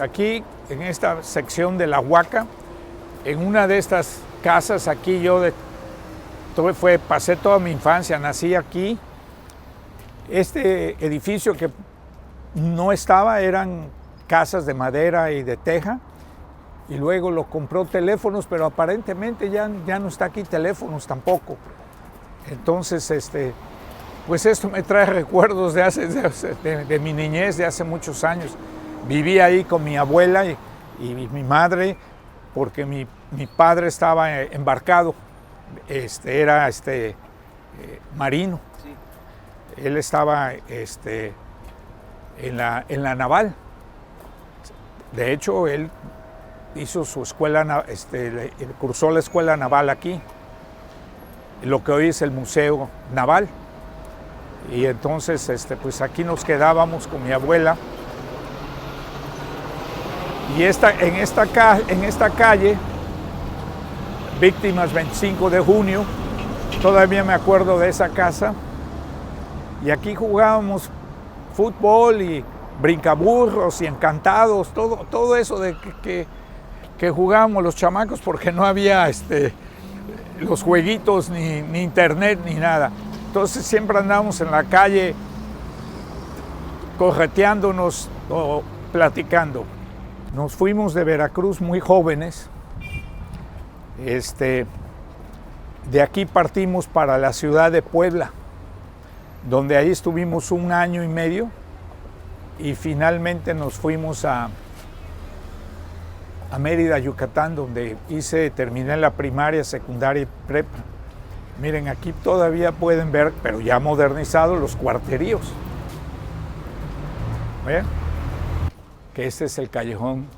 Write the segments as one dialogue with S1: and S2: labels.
S1: Aquí, en esta sección de La Huaca, en una de estas casas, aquí pasé toda mi infancia, nací aquí. Este edificio que no estaba, eran casas de madera y de teja, y luego lo compró Teléfonos, pero aparentemente ya no está aquí Teléfonos tampoco. Entonces, pues esto me trae recuerdos de mi niñez, de hace muchos años. Viví ahí con mi abuela y mi madre, porque mi padre estaba embarcado, era marino. Sí. Él estaba en la naval. De hecho, él hizo su escuela, cursó la escuela naval aquí, lo que hoy es el Museo Naval. Y entonces, pues aquí nos quedábamos con mi abuela. Y en esta calle, Víctimas 25 de junio, todavía me acuerdo de esa casa. Y aquí jugábamos fútbol y brincaburros y encantados, todo eso de que jugábamos los chamacos, porque no había los jueguitos, ni internet, ni nada. Entonces siempre andábamos en la calle correteándonos o platicando. Nos fuimos de Veracruz muy jóvenes. De aquí partimos para la ciudad de Puebla, donde ahí estuvimos 1 año y medio, y finalmente nos fuimos a Mérida, Yucatán, donde terminé la primaria, secundaria y prepa. Miren, aquí todavía pueden ver, pero ya modernizados, los cuarteríos. ¿Ven? Que este es el callejón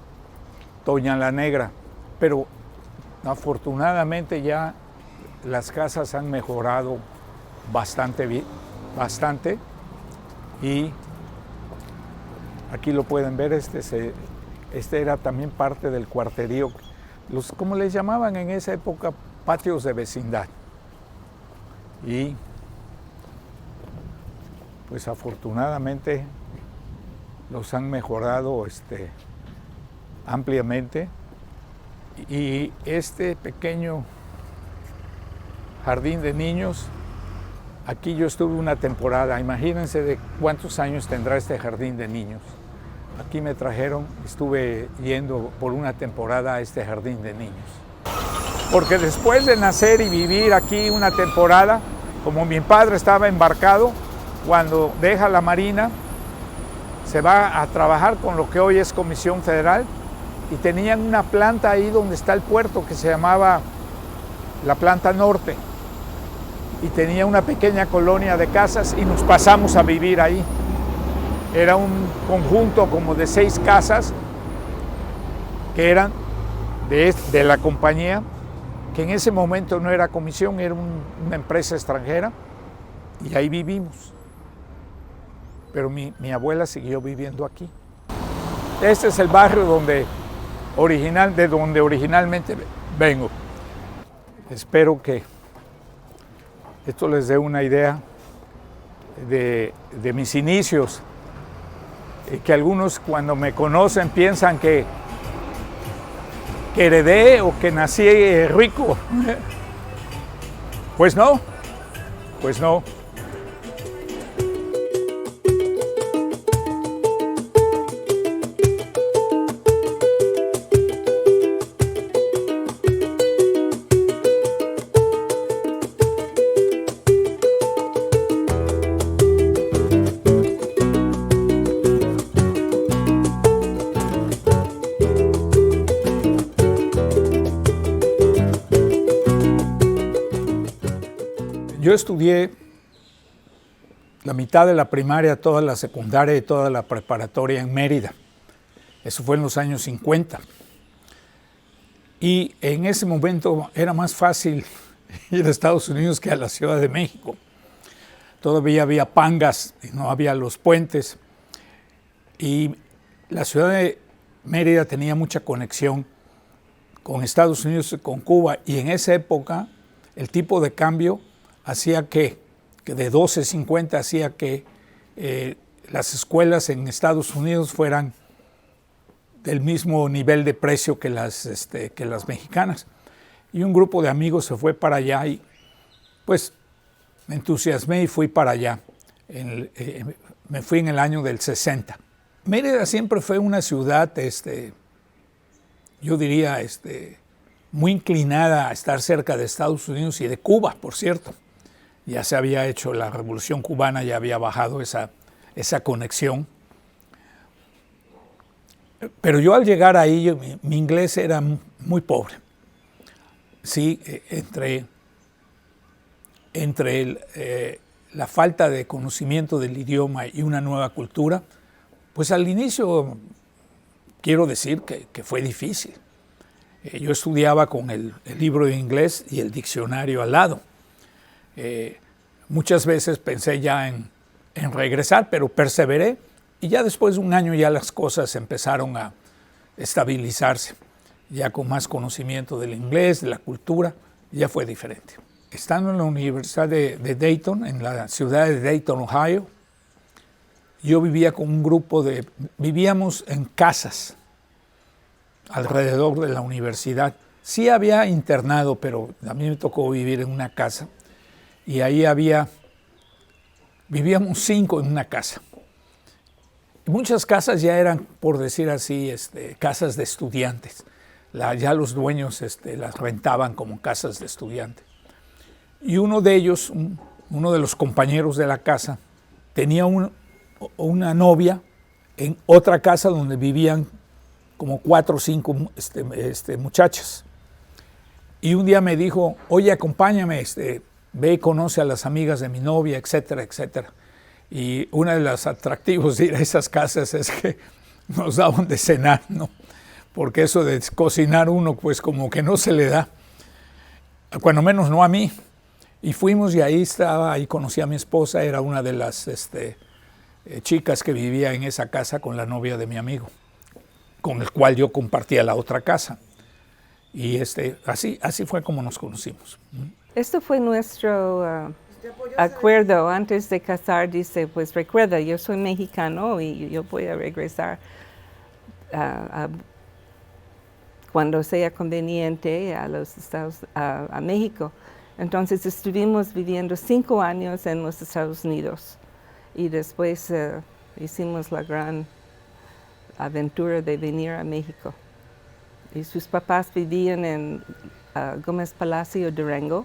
S1: Toña la Negra, pero afortunadamente ya las casas han mejorado bastante, y aquí lo pueden ver. Este era también parte del cuarterío, ¿cómo les llamaban en esa época? Patios de vecindad. Y pues afortunadamente los han mejorado ampliamente, y este pequeño jardín de niños, aquí yo estuve una temporada. Imagínense de cuántos años tendrá este jardín de niños. Aquí me trajeron, estuve yendo por una temporada a este jardín de niños. Porque después de nacer y vivir aquí una temporada, como mi padre estaba embarcado, cuando deja la Marina, se va a trabajar con lo que hoy es Comisión Federal, y tenían una planta ahí donde está el puerto que se llamaba la Planta Norte, y tenía una pequeña colonia de casas, y nos pasamos a vivir ahí. Era un conjunto como de 6 casas que eran de la compañía, que en ese momento no era Comisión, era una empresa extranjera, y ahí vivimos. Pero mi abuela siguió viviendo aquí. Este es el barrio de donde originalmente vengo. Espero que esto les dé una idea de mis inicios, que algunos cuando me conocen piensan que heredé o que nací rico. Pues no. Yo estudié la mitad de la primaria, toda la secundaria y toda la preparatoria en Mérida. Eso fue en los años 50. Y en ese momento era más fácil ir a Estados Unidos que a la Ciudad de México. Todavía había pangas y no había los puentes. Y la ciudad de Mérida tenía mucha conexión con Estados Unidos y con Cuba. Y en esa época el tipo de cambio hacía que de 12.50 hacía que las escuelas en Estados Unidos fueran del mismo nivel de precio que las mexicanas. Y un grupo de amigos se fue para allá y pues me entusiasmé y fui para allá. Me fui en el año del 60. Mérida siempre fue una ciudad, yo diría, muy inclinada a estar cerca de Estados Unidos y de Cuba, por cierto. Ya se había hecho la Revolución Cubana, ya había bajado esa conexión. Pero yo al llegar ahí, mi inglés era muy pobre. Sí, entre la falta de conocimiento del idioma y una nueva cultura, pues al inicio quiero decir que fue difícil. Yo estudiaba con el libro de inglés y el diccionario al lado. Muchas veces pensé ya en regresar, pero perseveré y ya después de un año ya las cosas empezaron a estabilizarse. Ya con más conocimiento del inglés, de la cultura, ya fue diferente. Estando en la Universidad de Dayton, en la ciudad de Dayton, Ohio, yo vivía con un grupo vivíamos en casas alrededor de la universidad. Sí había internado, pero a mí me tocó vivir en una casa y ahí vivíamos 5 en una casa. Y muchas casas ya eran, por decir así, casas de estudiantes. Ya los dueños las rentaban como casas de estudiantes. Y uno de ellos, uno de los compañeros de la casa, tenía una novia en otra casa donde vivían como 4 o 5 muchachas. Y un día me dijo, oye, acompáñame, ve y conoce a las amigas de mi novia, etcétera, etcétera. Y uno de los atractivos de ir a esas casas es que nos daban de cenar, ¿no? Porque eso de cocinar uno, pues como que no se le da, cuando menos no a mí. Y fuimos y ahí conocí a mi esposa, era una de las chicas que vivía en esa casa con la novia de mi amigo, con el cual yo compartía la otra casa. Y así fue como nos conocimos.
S2: Esto fue nuestro acuerdo antes de casar. Dice, pues recuerda, yo soy mexicano y yo voy a regresar cuando sea conveniente a México. Entonces estuvimos viviendo 5 años en los Estados Unidos y después hicimos la gran aventura de venir a México. Y sus papás vivían en Gómez Palacio, Durango.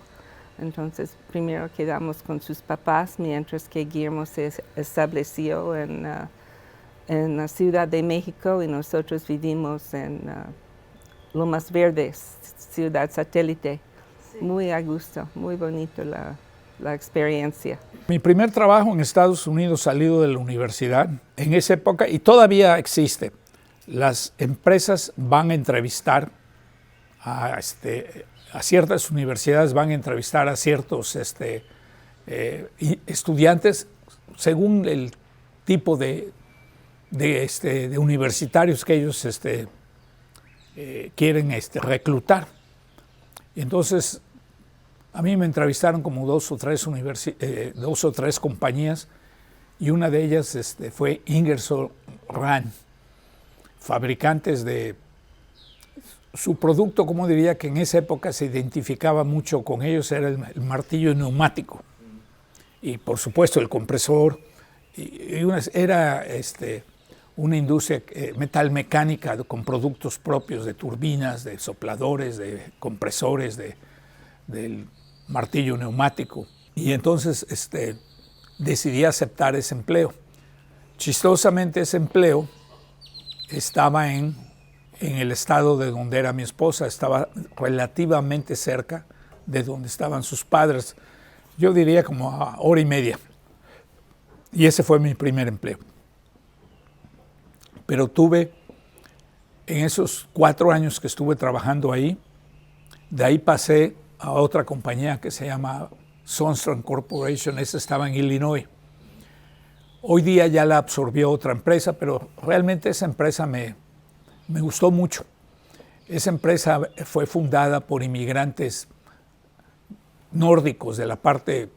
S2: Entonces primero quedamos con sus papás mientras que Guillermo se estableció en la Ciudad de México y nosotros vivimos en Lomas Verdes, ciudad satélite. Sí. Muy a gusto, muy bonito la experiencia.
S1: Mi primer trabajo en Estados Unidos salido de la universidad, en esa época, y todavía existe, las empresas van a entrevistar a ciertas universidades, van a entrevistar a ciertos estudiantes según el tipo de universitarios que ellos quieren reclutar. Y entonces a mí me entrevistaron como 2 o 3 compañías y una de ellas fue Ingersoll Rand, fabricantes de su producto, como diría que en esa época se identificaba mucho con ellos, era el martillo neumático y por supuesto el compresor, era una industria metalmecánica con productos propios de turbinas, de sopladores, de compresores, del martillo neumático. Y entonces decidí aceptar ese empleo. Chistosamente ese empleo estaba en el estado de donde era mi esposa, estaba relativamente cerca de donde estaban sus padres, yo diría como a 1:30. Y ese fue mi primer empleo. Pero tuve, en esos 4 años que estuve trabajando ahí, de ahí pasé a otra compañía que se llama Sunstrom Corporation, esa estaba en Illinois. Hoy día ya la absorbió otra empresa, pero realmente esa empresa me gustó mucho. Esa empresa fue fundada por inmigrantes nórdicos de la parte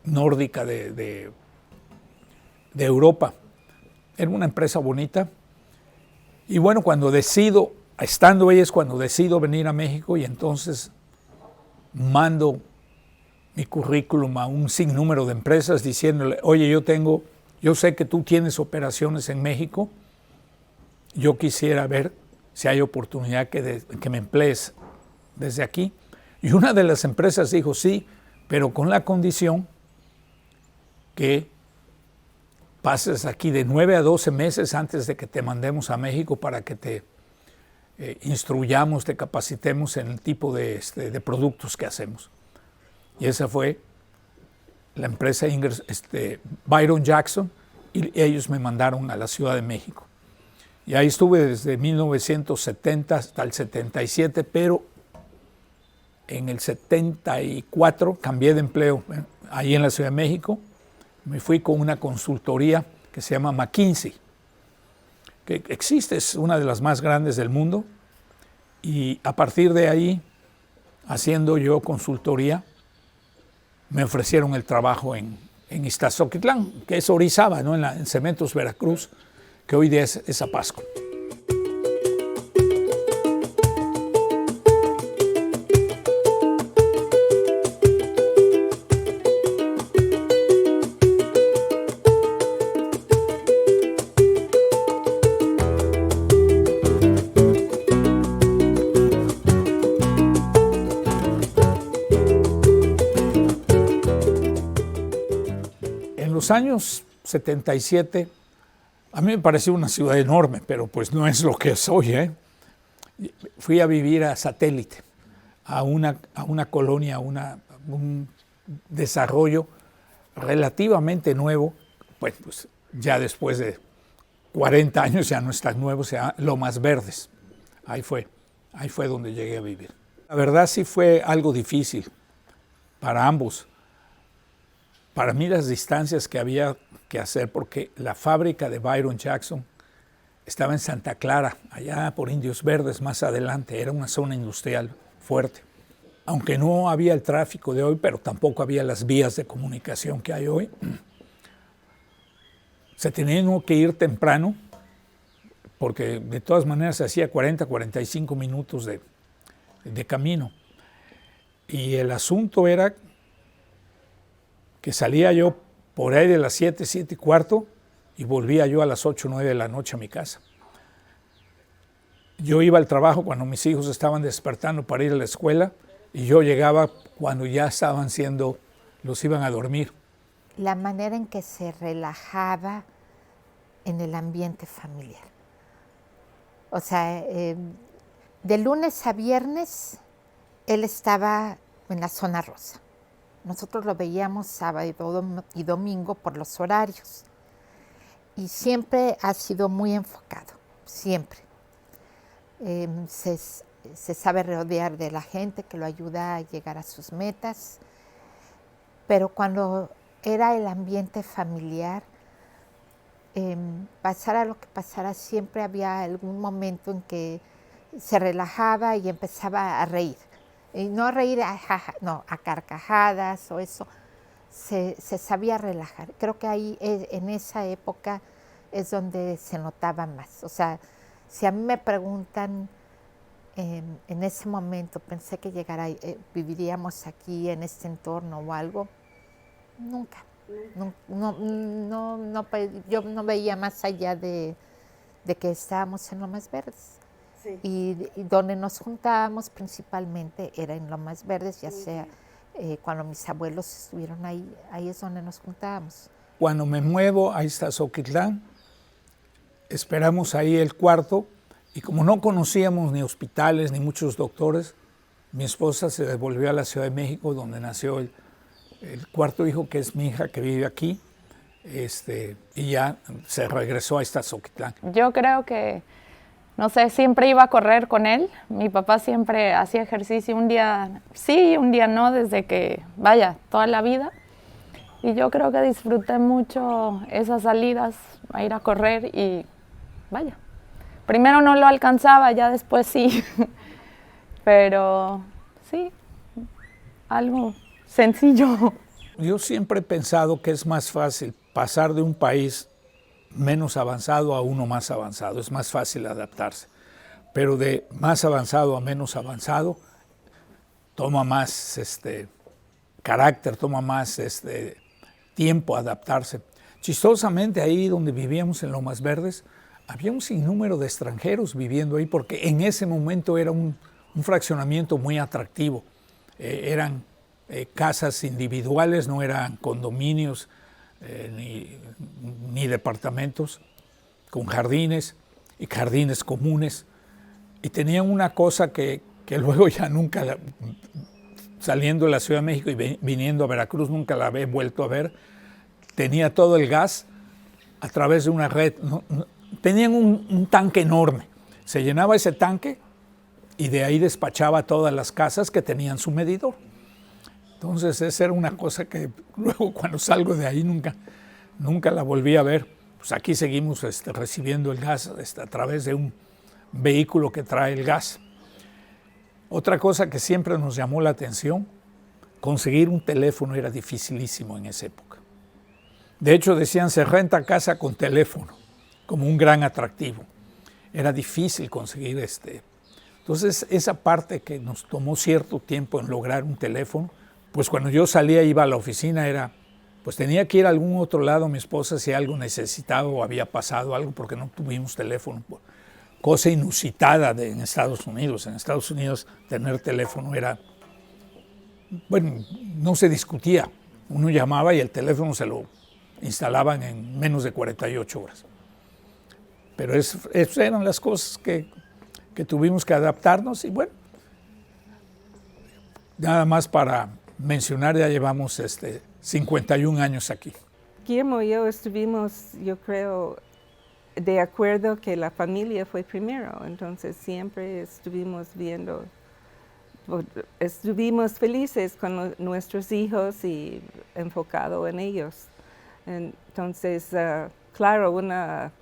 S1: nórdica de Europa. Era una empresa bonita Y bueno, cuando decido, estando ahí es cuando decido venir a México y entonces mando mi currículum a un sinnúmero de empresas diciéndole, oye, yo sé que tú tienes operaciones en México, yo quisiera ver si hay oportunidad que me emplees desde aquí. Y una de las empresas dijo, sí, pero con la condición que pases aquí de 9 a 12 meses antes de que te mandemos a México para que te instruyamos, te capacitemos en el tipo de productos que hacemos. Y esa fue la empresa Byron Jackson, y ellos me mandaron a la Ciudad de México. Y ahí estuve desde 1970 hasta el 77, pero en el 74 cambié de empleo ahí en la Ciudad de México. Me fui con una consultoría que se llama McKinsey, que existe, es una de las más grandes del mundo. Y a partir de ahí, haciendo yo consultoría, me ofrecieron el trabajo en Iztazoquitlán, que es Orizaba, ¿no? en Cementos Veracruz, que hoy día es Zapasco. En los años 77, a mí me pareció una ciudad enorme, pero pues no es lo que soy, ¿eh? Fui a vivir a Satélite, a una colonia, un desarrollo relativamente nuevo, pues ya después de 40 años ya no es tan nuevo, se llama Lomas Verdes. Ahí fue donde llegué a vivir. La verdad sí fue algo difícil para ambos. Para mí las distancias que había que hacer, porque la fábrica de Byron Jackson estaba en Santa Clara, allá por Indios Verdes, más adelante, era una zona industrial fuerte. Aunque no había el tráfico de hoy, pero tampoco había las vías de comunicación que hay hoy, se tenía que ir temprano, porque de todas maneras se hacía 40, 45 minutos de camino. Y el asunto era que salía yo por ahí de las 7, 7 y cuarto y volvía yo a las 8, 9 de la noche a mi casa. Yo iba al trabajo cuando mis hijos estaban despertando para ir a la escuela y yo llegaba cuando ya los iban a dormir.
S3: La manera en que se relajaba en el ambiente familiar. O sea, de lunes a viernes él estaba en la zona rosa. Nosotros lo veíamos sábado y domingo por los horarios. Y siempre ha sido muy enfocado, siempre. Se sabe rodear de la gente que lo ayuda a llegar a sus metas. Pero cuando era el ambiente familiar, pasara lo que pasara, siempre había algún momento en que se relajaba y empezaba a reír. Y no a reír, no, a carcajadas o eso, se sabía relajar. Creo que ahí, en esa época, es donde se notaba más. O sea, si a mí me preguntan, en ese momento, pensé que viviríamos aquí en este entorno o algo, nunca. Yo no veía más allá de que estábamos en Lomas Verdes. Sí. Y donde nos juntábamos principalmente era en Lomas Verdes, ya sea cuando mis abuelos estuvieron ahí es donde nos juntábamos.
S1: Cuando me muevo a Iztazoquitlán, esperamos ahí el cuarto y como no conocíamos ni hospitales ni muchos doctores, mi esposa se devolvió a la Ciudad de México donde nació el cuarto hijo, que es mi hija, que vive aquí, y ya se regresó a Iztazoquitlán.
S4: Yo creo que, no sé, siempre iba a correr con él. Mi papá siempre hacía ejercicio, un día sí, un día no, desde que, toda la vida. Y yo creo que disfruté mucho esas salidas a ir a correr y, primero no lo alcanzaba, ya después sí. Pero sí, algo sencillo.
S1: Yo siempre he pensado que es más fácil pasar de un país menos avanzado a uno más avanzado. Es más fácil adaptarse. Pero de más avanzado a menos avanzado, toma más carácter, toma más tiempo adaptarse. Chistosamente, ahí donde vivíamos en Lomas Verdes, había un sinnúmero de extranjeros viviendo ahí, porque en ese momento era un fraccionamiento muy atractivo. Eran casas individuales, no eran condominios ni departamentos, con jardines y jardines comunes. Y tenían una cosa que luego ya nunca, saliendo de la Ciudad de México y viniendo a Veracruz, nunca la había vuelto a ver. Tenía todo el gas a través de una red. Tenían un tanque enorme. Se llenaba ese tanque y de ahí despachaba a todas las casas que tenían su medidor. Entonces esa era una cosa que luego cuando salgo de ahí nunca la volví a ver. Pues aquí seguimos recibiendo el gas a través de un vehículo que trae el gas. Otra cosa que siempre nos llamó la atención, conseguir un teléfono era dificilísimo en esa época. De hecho, decían, se renta casa con teléfono, como un gran atractivo. Era difícil conseguir Entonces, esa parte que nos tomó cierto tiempo en lograr un teléfono, pues cuando yo salía, iba a la oficina, pues tenía que ir a algún otro lado, mi esposa, si algo necesitaba o había pasado algo, porque no tuvimos teléfono. Cosa inusitada en Estados Unidos. En Estados Unidos tener teléfono no se discutía. Uno llamaba y el teléfono se lo instalaban en menos de 48 horas. Pero esas eran las cosas que tuvimos que adaptarnos y bueno, nada más para mencionar, ya llevamos 51 años aquí.
S2: Guillermo y yo estuvimos, yo creo, de acuerdo que la familia fue primero, entonces siempre estuvimos felices con nuestros hijos y enfocado en ellos. Entonces, claro, una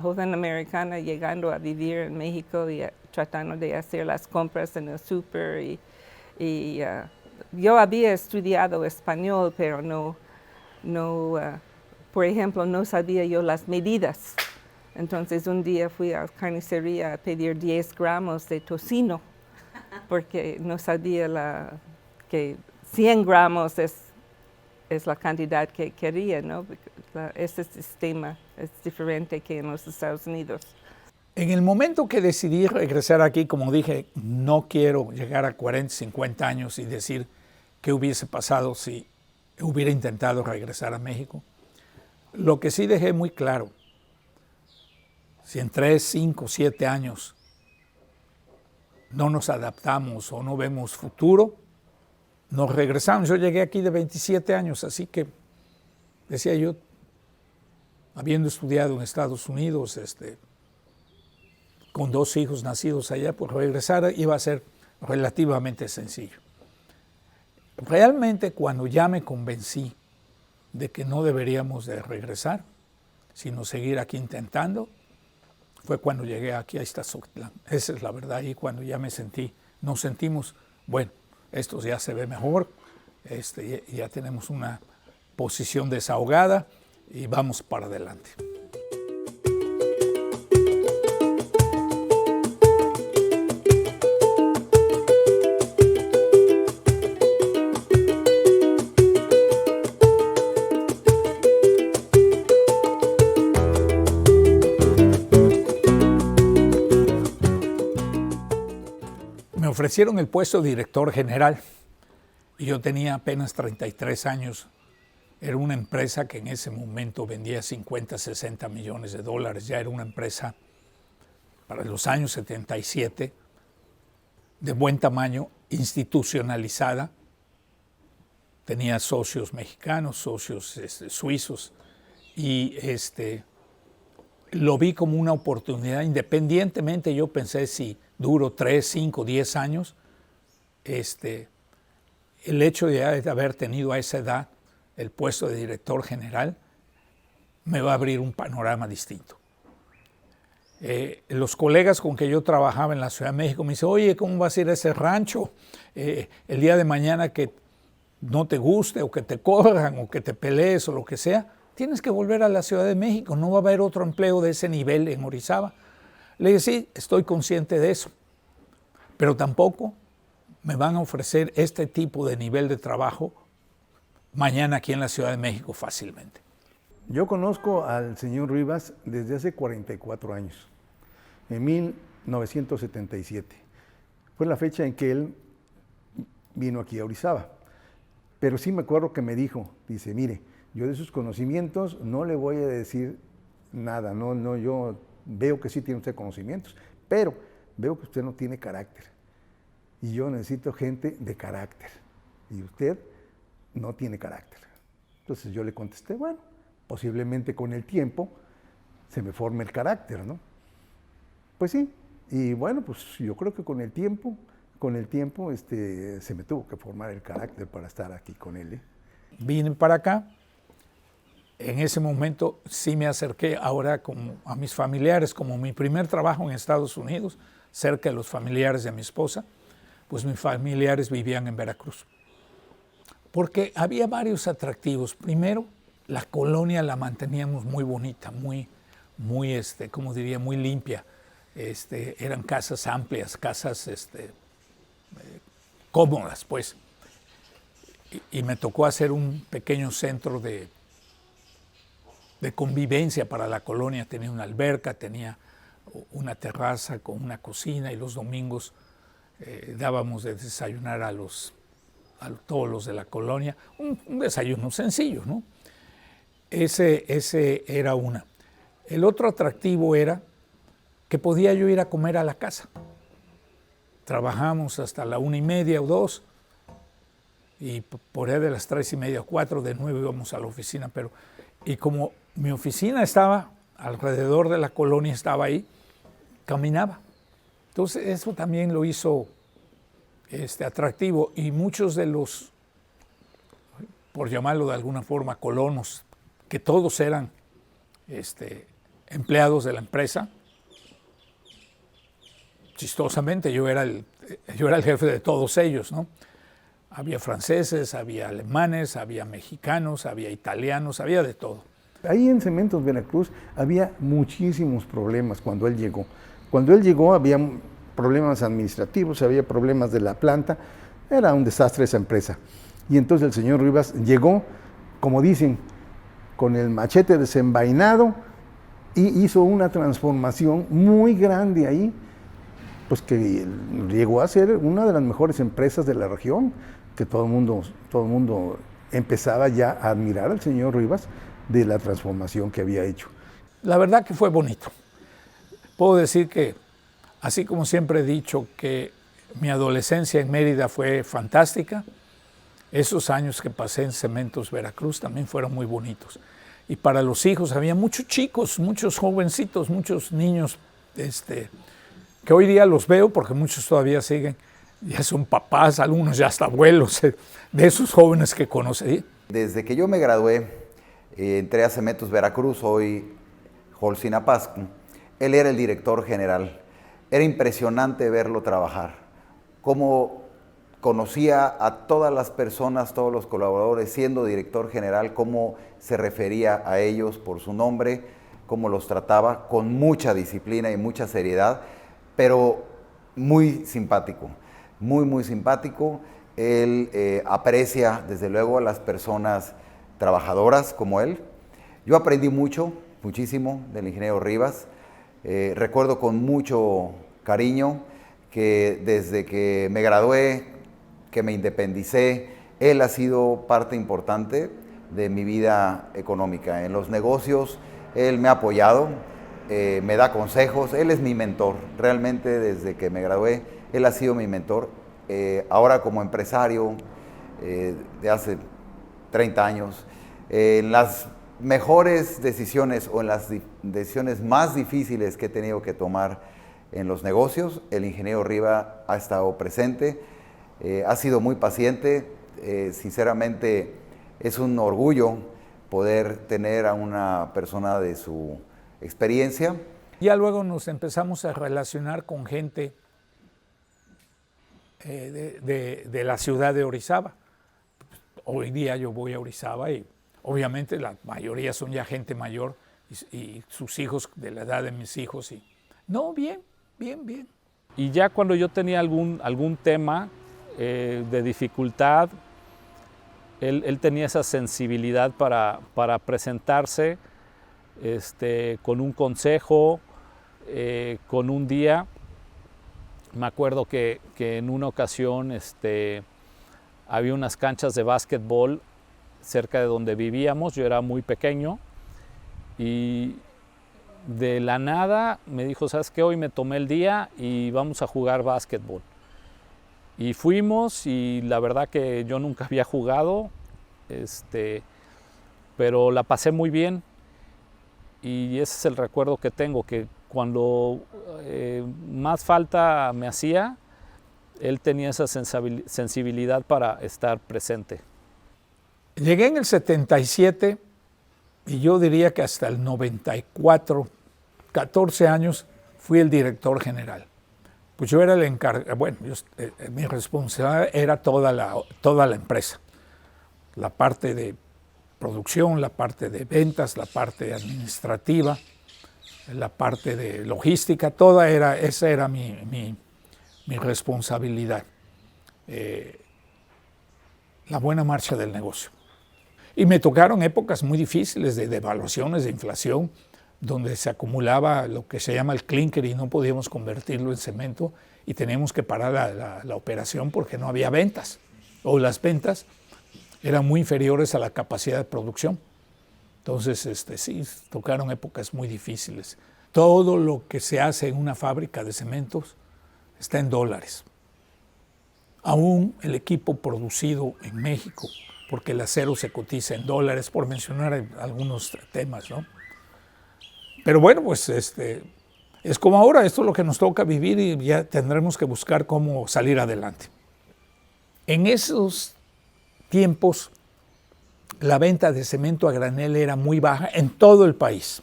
S2: joven americana llegando a vivir en México y tratando de hacer las compras en el súper yo había estudiado español, pero por ejemplo, no sabía yo las medidas. Entonces un día fui a la carnicería a pedir 10 gramos de tocino, porque no sabía que 100 gramos es la cantidad que quería, ¿no? Este sistema es diferente que en los Estados Unidos.
S1: En el momento que decidí regresar aquí, como dije, no quiero llegar a 40, 50 años y decir qué hubiese pasado si hubiera intentado regresar a México. Lo que sí dejé muy claro, si en 3, 5, 7 años no nos adaptamos o no vemos futuro, nos regresamos. Yo llegué aquí de 27 años, así que decía yo, habiendo estudiado en Estados Unidos, con 2 hijos nacidos allá, pues regresar iba a ser relativamente sencillo. Realmente cuando ya me convencí de que no deberíamos de regresar, sino seguir aquí intentando, fue cuando llegué aquí a Iztazotlán. Esa es la verdad, y cuando ya nos sentimos, bueno, esto ya se ve mejor, ya tenemos una posición desahogada y vamos para adelante. Me ofrecieron el puesto de director general y yo tenía apenas 33 años. Era una empresa que en ese momento vendía 50, 60 millones de dólares. Ya era una empresa para los años 77 de buen tamaño, institucionalizada. Tenía socios mexicanos, socios suizos y lo vi como una oportunidad. Independientemente, yo pensé si duro 3, 5, 10 años, el hecho de haber tenido a esa edad el puesto de director general me va a abrir un panorama distinto. Los colegas con que yo trabajaba en la Ciudad de México me dicen, oye, ¿cómo vas a ir a ese rancho? El día de mañana que no te guste o que te corran o que te pelees o lo que sea, tienes que volver a la Ciudad de México, no va a haber otro empleo de ese nivel en Orizaba. Le dije, sí, estoy consciente de eso, pero tampoco me van a ofrecer este tipo de nivel de trabajo mañana aquí en la Ciudad de México fácilmente.
S5: Yo conozco al señor Rivas desde hace 44 años, en 1977. Fue la fecha en que él vino aquí a Orizaba. Pero sí me acuerdo que me dijo, dice, mire, yo de sus conocimientos no le voy a decir nada, yo veo que sí tiene usted conocimientos, pero veo que usted no tiene carácter. Y yo necesito gente de carácter. Y usted no tiene carácter. Entonces yo le contesté, bueno, posiblemente con el tiempo se me forme el carácter, ¿no? Pues sí, y bueno, pues yo creo que con el tiempo se me tuvo que formar el carácter para estar aquí con él, ¿eh?
S1: Vine para acá, en ese momento sí me acerqué ahora a mis familiares, como mi primer trabajo en Estados Unidos, cerca de los familiares de mi esposa, pues mis familiares vivían en Veracruz. Porque había varios atractivos. Primero, la colonia la manteníamos muy bonita, muy como diría, muy limpia. Eran casas amplias, casas cómodas, pues. Y me tocó hacer un pequeño centro de convivencia para la colonia. Tenía una alberca, tenía una terraza con una cocina y los domingos dábamos de desayunar a todos los de la colonia. Un desayuno sencillo, ¿no? Ese era una. El otro atractivo era que podía yo ir a comer a la casa. Trabajamos hasta la 1:30 o 2 y por ahí de las 3:30 o 4 de nuevo íbamos a la oficina. Y como mi oficina estaba alrededor de la colonia, estaba ahí, caminaba. Entonces eso también lo hizo atractivo, y muchos de los, por llamarlo de alguna forma, colonos, que todos eran empleados de la empresa. Chistosamente, yo era el jefe de todos ellos, ¿no? Había franceses, había alemanes, había mexicanos, había italianos, había de todo.
S5: Ahí en Cementos Veracruz había muchísimos problemas cuando él llegó. Cuando él llegó había problemas administrativos, había problemas de la planta, era un desastre esa empresa. Y entonces el señor Rivas llegó, como dicen, con el machete desenvainado, y hizo una transformación muy grande ahí, pues que llegó a ser una de las mejores empresas de la región, que todo el mundo empezaba ya a admirar al señor Rivas de la transformación que había hecho.
S1: La verdad que fue bonito. Puedo decir que, así como siempre he dicho que mi adolescencia en Mérida fue fantástica, esos años que pasé en Cementos Veracruz también fueron muy bonitos. Y para los hijos había muchos chicos, muchos jovencitos, muchos niños, que hoy día los veo porque muchos todavía siguen, ya son papás, algunos ya hasta abuelos, de esos jóvenes que conocí.
S6: Desde que yo me gradué, entré a Cementos Veracruz, hoy Holcim Pascu. Él era el director general. Era impresionante verlo trabajar, cómo conocía a todas las personas, todos los colaboradores, siendo director general, cómo se refería a ellos por su nombre, cómo los trataba con mucha disciplina y mucha seriedad, pero muy simpático, muy simpático. Él aprecia desde luego a las personas trabajadoras como él. Yo aprendí muchísimo del ingeniero Rivas. Recuerdo con mucho cariño que desde que me gradué, que me independicé, él ha sido parte importante de mi vida económica. En los negocios, él me ha apoyado, me da consejos, él es mi mentor. Realmente desde que me gradué, él ha sido mi mentor. Ahora como empresario de hace 30 años, en las mejores decisiones o en las decisiones más difíciles que he tenido que tomar en los negocios, el ingeniero Rivas ha estado presente, ha sido muy paciente. Sinceramente es un orgullo poder tener a una persona de su experiencia.
S1: Ya luego nos empezamos a relacionar con gente de la ciudad de Orizaba. Hoy día yo voy a Orizaba y Obviamente la mayoría son ya gente mayor y sus hijos de la edad de mis hijos. Y no, bien.
S7: Y ya cuando yo tenía algún tema de dificultad, él tenía esa sensibilidad para presentarse con un consejo, con un día. Me acuerdo que en una ocasión había unas canchas de básquetbol cerca de donde vivíamos. Yo era muy pequeño y de la nada me dijo, ¿sabes qué? Hoy me tomé el día y vamos a jugar básquetbol. Y fuimos, y la verdad que yo nunca había jugado, pero la pasé muy bien. Y ese es el recuerdo que tengo, que cuando más falta me hacía, él tenía esa sensibilidad para estar presente.
S1: Llegué en el 77 y yo diría que hasta el 94, 14 años, fui el director general. Pues yo era el encargado, mi responsabilidad era toda la empresa. La parte de producción, la parte de ventas, la parte administrativa, la parte de logística, esa era mi responsabilidad. La buena marcha del negocio. Y me tocaron épocas muy difíciles de devaluaciones, de inflación, donde se acumulaba lo que se llama el clinker y no podíamos convertirlo en cemento y teníamos que parar la operación porque no había ventas, o las ventas eran muy inferiores a la capacidad de producción. Entonces, sí, tocaron épocas muy difíciles. Todo lo que se hace en una fábrica de cementos está en dólares. Aún el equipo producido en México, porque el acero se cotiza en dólares, por mencionar algunos temas, ¿no? Pero bueno, pues es como ahora, esto es lo que nos toca vivir y ya tendremos que buscar cómo salir adelante. En esos tiempos, la venta de cemento a granel era muy baja en todo el país.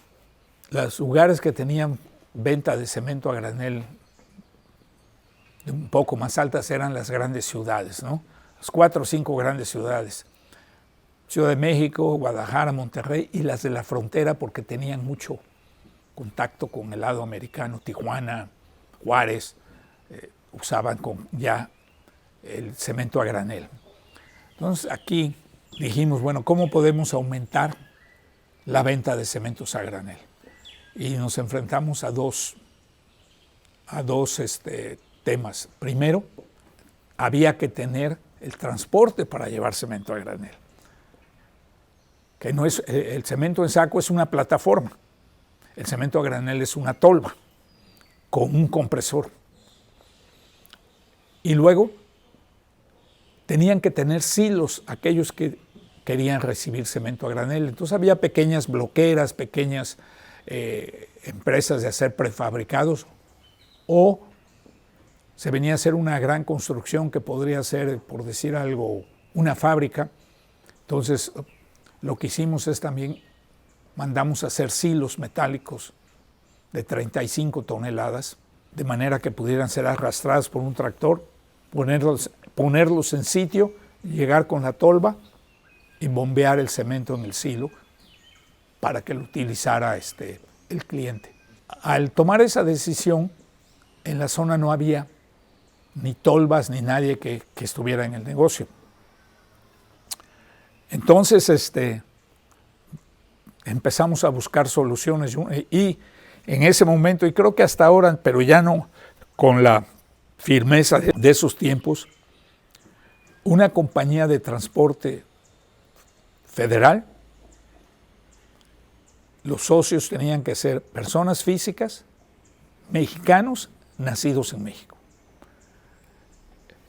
S1: Los lugares que tenían venta de cemento a granel un poco más altas eran las grandes ciudades, ¿no? Las 4 o 5 grandes ciudades. Ciudad de México, Guadalajara, Monterrey y las de la frontera porque tenían mucho contacto con el lado americano, Tijuana, Juárez, usaban ya el cemento a granel. Entonces aquí dijimos, bueno, ¿cómo podemos aumentar la venta de cementos a granel? Y nos enfrentamos a dos temas. Primero, había que tener el transporte para llevar cemento a granel. Que no es, el cemento en saco es una plataforma. El cemento a granel es una tolva con un compresor. Y luego tenían que tener silos aquellos que querían recibir cemento a granel. Entonces había pequeñas bloqueras, pequeñas empresas de hacer prefabricados, o se venía a hacer una gran construcción que podría ser, por decir algo, una fábrica. Entonces lo que hicimos es también mandamos a hacer silos metálicos de 35 toneladas, de manera que pudieran ser arrastradas por un tractor, ponerlos en sitio, llegar con la tolva y bombear el cemento en el silo para que lo utilizara el cliente. Al tomar esa decisión, en la zona no había ni tolvas ni nadie que estuviera en el negocio. Entonces, empezamos a buscar soluciones y en ese momento, y creo que hasta ahora, pero ya no con la firmeza de esos tiempos, una compañía de transporte federal, los socios tenían que ser personas físicas, mexicanos, nacidos en México.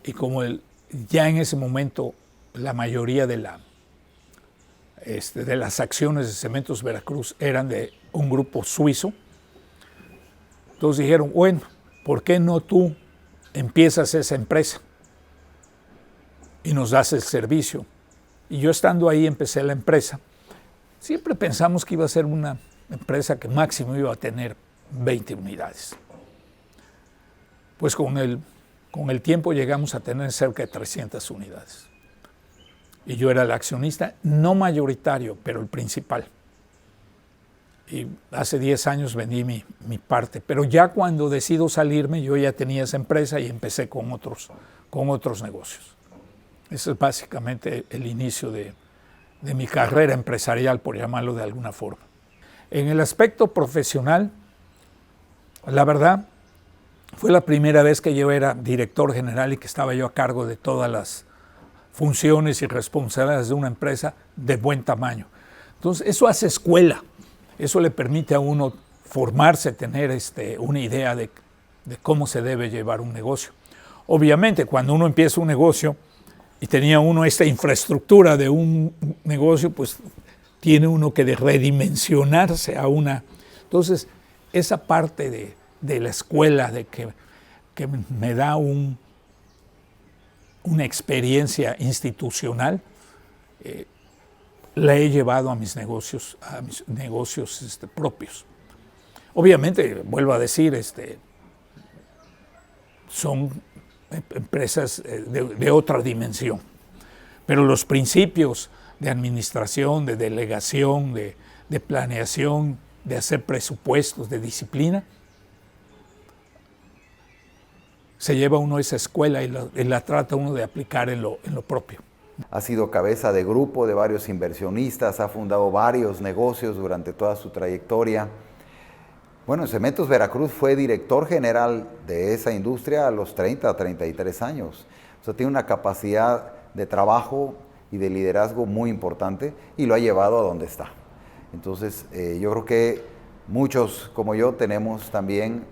S1: Y como ya en ese momento la mayoría de las acciones de Cementos Veracruz eran de un grupo suizo, entonces dijeron, bueno, ¿por qué no tú empiezas esa empresa y nos das el servicio? Y yo estando ahí empecé la empresa. Siempre pensamos que iba a ser una empresa que máximo iba a tener 20 unidades. Pues con el tiempo llegamos a tener cerca de 300 unidades. y yo era el accionista, no mayoritario, pero el principal. Y hace 10 años vendí mi parte, pero ya cuando decido salirme, yo ya tenía esa empresa y empecé con otros negocios. Ese es básicamente el inicio de mi carrera empresarial, por llamarlo de alguna forma. En el aspecto profesional, la verdad, fue la primera vez que yo era director general y que estaba yo a cargo de todas las funciones y responsabilidades de una empresa de buen tamaño. Entonces, eso hace escuela, eso le permite a uno formarse, tener una idea de cómo se debe llevar un negocio. Obviamente, cuando uno empieza un negocio y tenía uno esta infraestructura de un negocio, pues tiene uno que redimensionarse a una. Entonces, esa parte de la escuela, de que me da una experiencia institucional, la he llevado a mis negocios propios. Obviamente, vuelvo a decir, son empresas de otra dimensión, pero los principios de administración, de delegación, de planeación, de hacer presupuestos, de disciplina, se lleva uno a esa escuela y la trata uno de aplicar en lo propio.
S6: Ha sido cabeza de grupo de varios inversionistas, ha fundado varios negocios durante toda su trayectoria. Bueno, en Cementos Veracruz fue director general de esa industria a los 30, 33 años. O sea, tiene una capacidad de trabajo y de liderazgo muy importante y lo ha llevado a donde está. Entonces, yo creo que muchos como yo tenemos también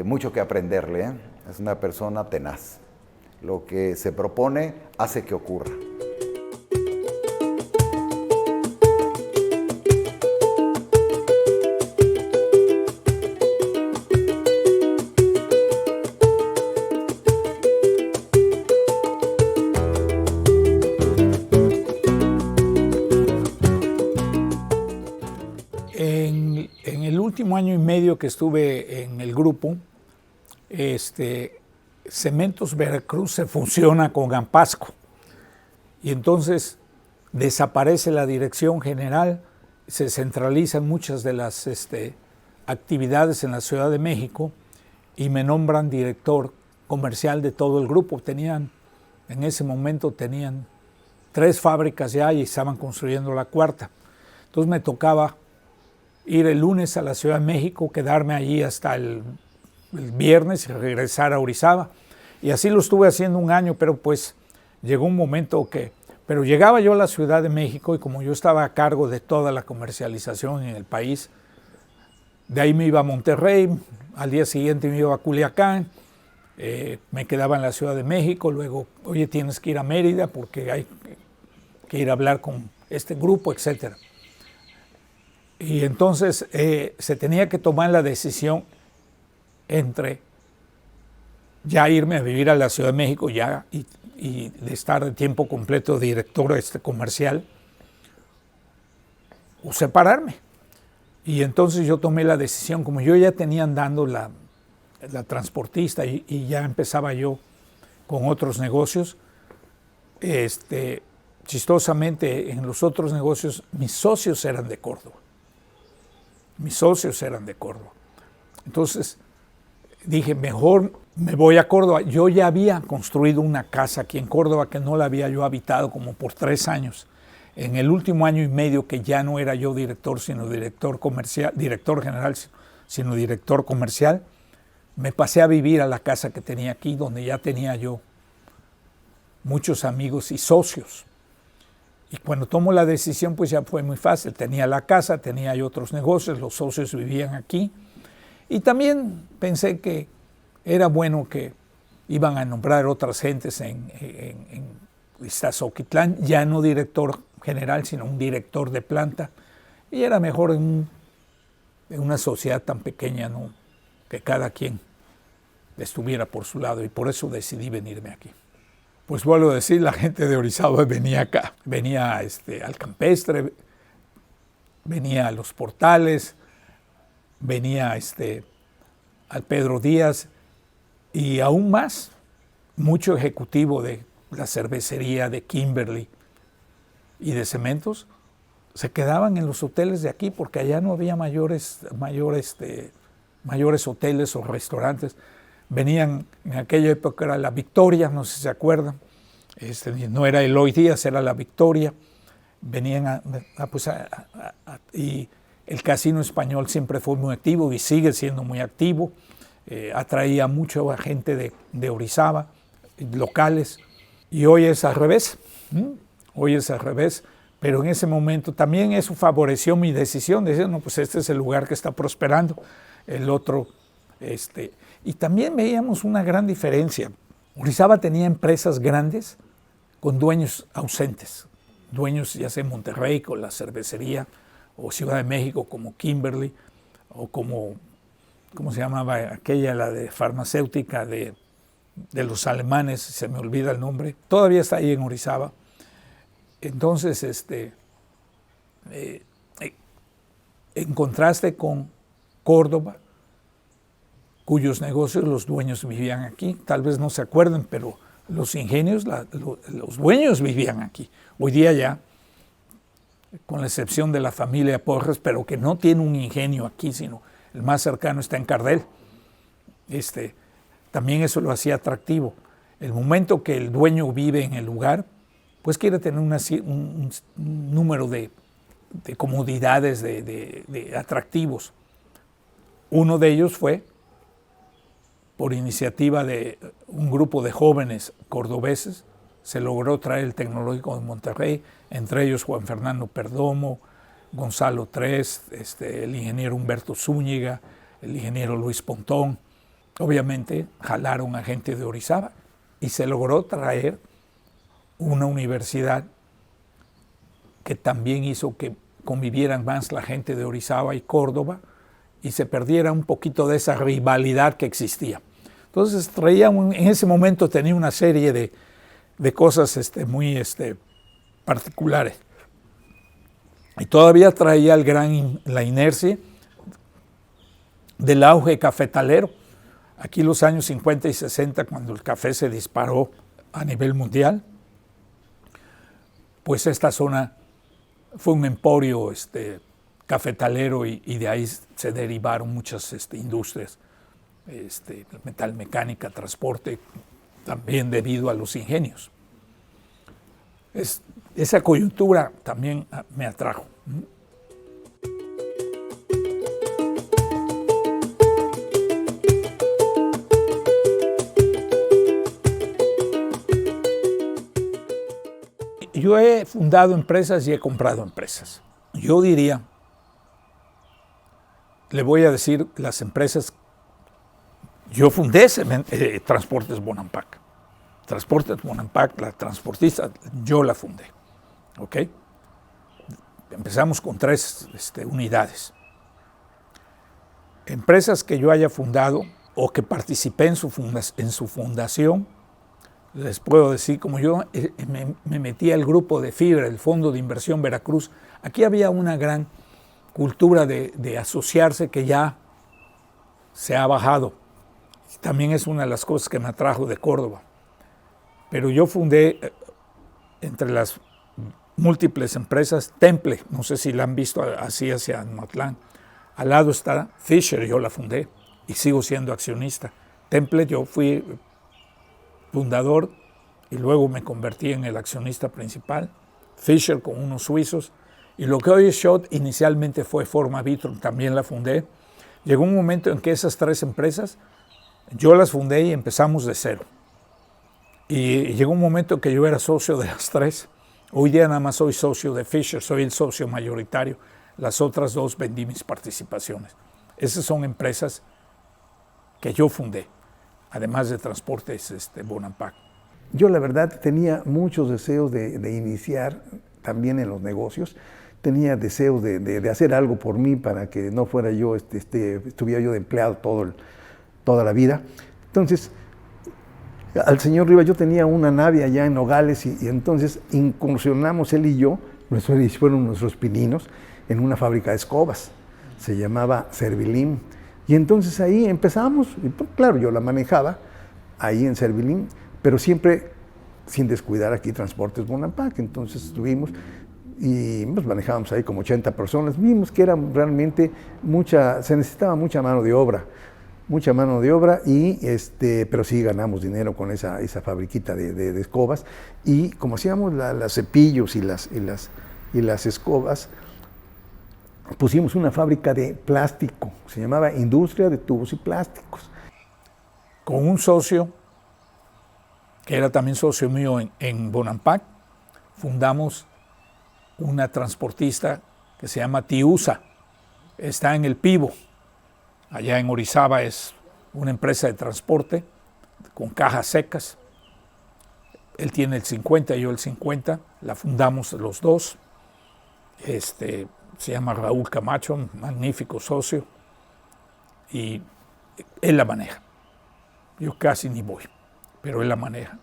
S6: mucho que aprenderle, ¿eh? Es una persona tenaz. Lo que se propone hace que ocurra.
S1: En el último año y medio que estuve en el grupo, Cementos Veracruz se fusiona con Ampasco y entonces desaparece la dirección general, se centralizan muchas de las actividades en la Ciudad de México y me nombran director comercial de todo el grupo. En ese momento tenían 3 fábricas ya y estaban construyendo la 4ª. Entonces me tocaba ir el lunes a la Ciudad de México, quedarme allí hasta el viernes y regresar a Orizaba. Y así lo estuve haciendo un año, pero pues llegó un momento pero llegaba yo a la Ciudad de México y como yo estaba a cargo de toda la comercialización en el país, de ahí me iba a Monterrey, al día siguiente me iba a Culiacán, me quedaba en la Ciudad de México, luego, oye, tienes que ir a Mérida porque hay que ir a hablar con este grupo, etc. Y entonces se tenía que tomar la decisión entre ya irme a vivir a la Ciudad de México ya y de estar de tiempo completo director comercial o separarme. Y entonces yo tomé la decisión, como yo ya tenía andando la transportista y ya empezaba yo con otros negocios, chistosamente en los otros negocios mis socios eran de Córdoba. Entonces dije, mejor me voy a Córdoba. Yo ya había construido una casa aquí en Córdoba que no la había yo habitado como por 3 años. En el último año y medio que ya no era yo director general, sino director comercial, me pasé a vivir a la casa que tenía aquí, donde ya tenía yo muchos amigos y socios. Y cuando tomo la decisión, pues ya fue muy fácil. Tenía la casa, tenía yo otros negocios, los socios vivían aquí. Y también pensé que era bueno que iban a nombrar otras gentes en Iztazoquitlán, ya no director general, sino un director de planta. Y era mejor en una sociedad tan pequeña, ¿no?, que cada quien estuviera por su lado. Y por eso decidí venirme aquí. Pues vuelvo a decir, la gente de Orizaba venía acá. Venía al Campestre, venía a Los Portales, venía al Pedro Díaz y aún más, mucho ejecutivo de la cervecería de Kimberly y de cementos, se quedaban en los hoteles de aquí porque allá no había mayores hoteles o restaurantes. Venían, en aquella época era la Victoria, no sé si se acuerdan, no era Eloy Díaz, era la Victoria. Venían y el Casino Español siempre fue muy activo y sigue siendo muy activo. Atraía mucha gente de Orizaba, locales, y hoy es al revés. Hoy es al revés. Pero en ese momento también eso favoreció mi decisión de decir, no, pues este es el lugar que está prosperando, el otro, Y también veíamos una gran diferencia. Orizaba tenía empresas grandes con dueños ausentes, dueños ya sea en Monterrey con la cervecería, o Ciudad de México como Kimberly, o como, ¿cómo se llamaba aquella, la de farmacéutica de los alemanes? Se me olvida el nombre, todavía está ahí en Orizaba. Entonces, en contraste con Córdoba, cuyos negocios los dueños vivían aquí, tal vez no se acuerden, pero los ingenios, los dueños vivían aquí. Hoy día ya, con la excepción de la familia Porres, pero que no tiene un ingenio aquí, sino el más cercano está en Cardel. También eso lo hacía atractivo. El momento que el dueño vive en el lugar, pues quiere tener un número de comodidades, de atractivos. Uno de ellos fue, por iniciativa de un grupo de jóvenes cordobeses, se logró traer el Tecnológico de Monterrey, entre ellos Juan Fernando Perdomo, Gonzalo Tres, el ingeniero Humberto Zúñiga, el ingeniero Luis Pontón. Obviamente jalaron a gente de Orizaba y se logró traer una universidad que también hizo que convivieran más la gente de Orizaba y Córdoba y se perdiera un poquito de esa rivalidad que existía. Entonces en ese momento tenía una serie de cosas muy particulares. Y todavía traía la inercia del auge cafetalero. Aquí los años 50 y 60, cuando el café se disparó a nivel mundial, pues esta zona fue un emporio cafetalero y de ahí se derivaron muchas industrias, metalmecánica, transporte, también debido a los ingenios. Esa coyuntura también me atrajo. Yo he fundado empresas y he comprado empresas. Yo diría, le voy a decir las empresas, yo fundé Transportes Bonampak. Transportes Bonampak, la transportista, yo la fundé. ¿Ok? Empezamos con 3 unidades. Empresas que yo haya fundado o que participé en su fundación, les puedo decir, como yo me metí al grupo de FIBRA, el Fondo de Inversión Veracruz, aquí había una gran cultura de asociarse que ya se ha bajado. También es una de las cosas que me atrajo de Córdoba. Pero yo fundé, entre las múltiples empresas, Temple, no sé si la han visto así hacia Matlán. Al lado está Fisher, yo la fundé y sigo siendo accionista. Temple, yo fui fundador y luego me convertí en el accionista principal. Fisher con unos suizos. Y lo que hoy es Schott inicialmente fue Forma Vitrum, también la fundé. Llegó un momento en que esas 3 empresas, yo las fundé y empezamos de cero. Y llegó un momento en que yo era socio de las 3. Hoy día nada más soy socio de Fisher, soy el socio mayoritario. Las otras 2 vendí mis participaciones. Esas son empresas que yo fundé, además de Transportes Bonampak.
S5: Yo la verdad tenía muchos deseos de iniciar también en los negocios. Tenía deseos de hacer algo por mí para que no fuera yo, estuviera yo de empleado toda la vida. Entonces, al señor Rivas, yo tenía una nave allá en Nogales y entonces incursionamos él y yo, fueron nuestros pininos, en una fábrica de escobas. Se llamaba Servilín. Y entonces ahí empezamos, y pues, claro, yo la manejaba ahí en Servilín, pero siempre sin descuidar aquí Transportes Bonampak. Entonces estuvimos, y pues manejábamos ahí como 80 personas. Vimos que era realmente se necesitaba mucha mano de obra, pero sí ganamos dinero con esa fabriquita de escobas, y como hacíamos los cepillos y las escobas, pusimos una fábrica de plástico, se llamaba Industria de Tubos y Plásticos.
S1: Con un socio, que era también socio mío en Bonampak, fundamos una transportista que se llama Tiusa. Está en el Pivo, allá en Orizaba. Es una empresa de transporte con cajas secas. Él tiene el 50, yo el 50, la fundamos los dos. Se llama Raúl Camacho, un magnífico socio, y él la maneja. Yo casi ni voy, pero él la maneja.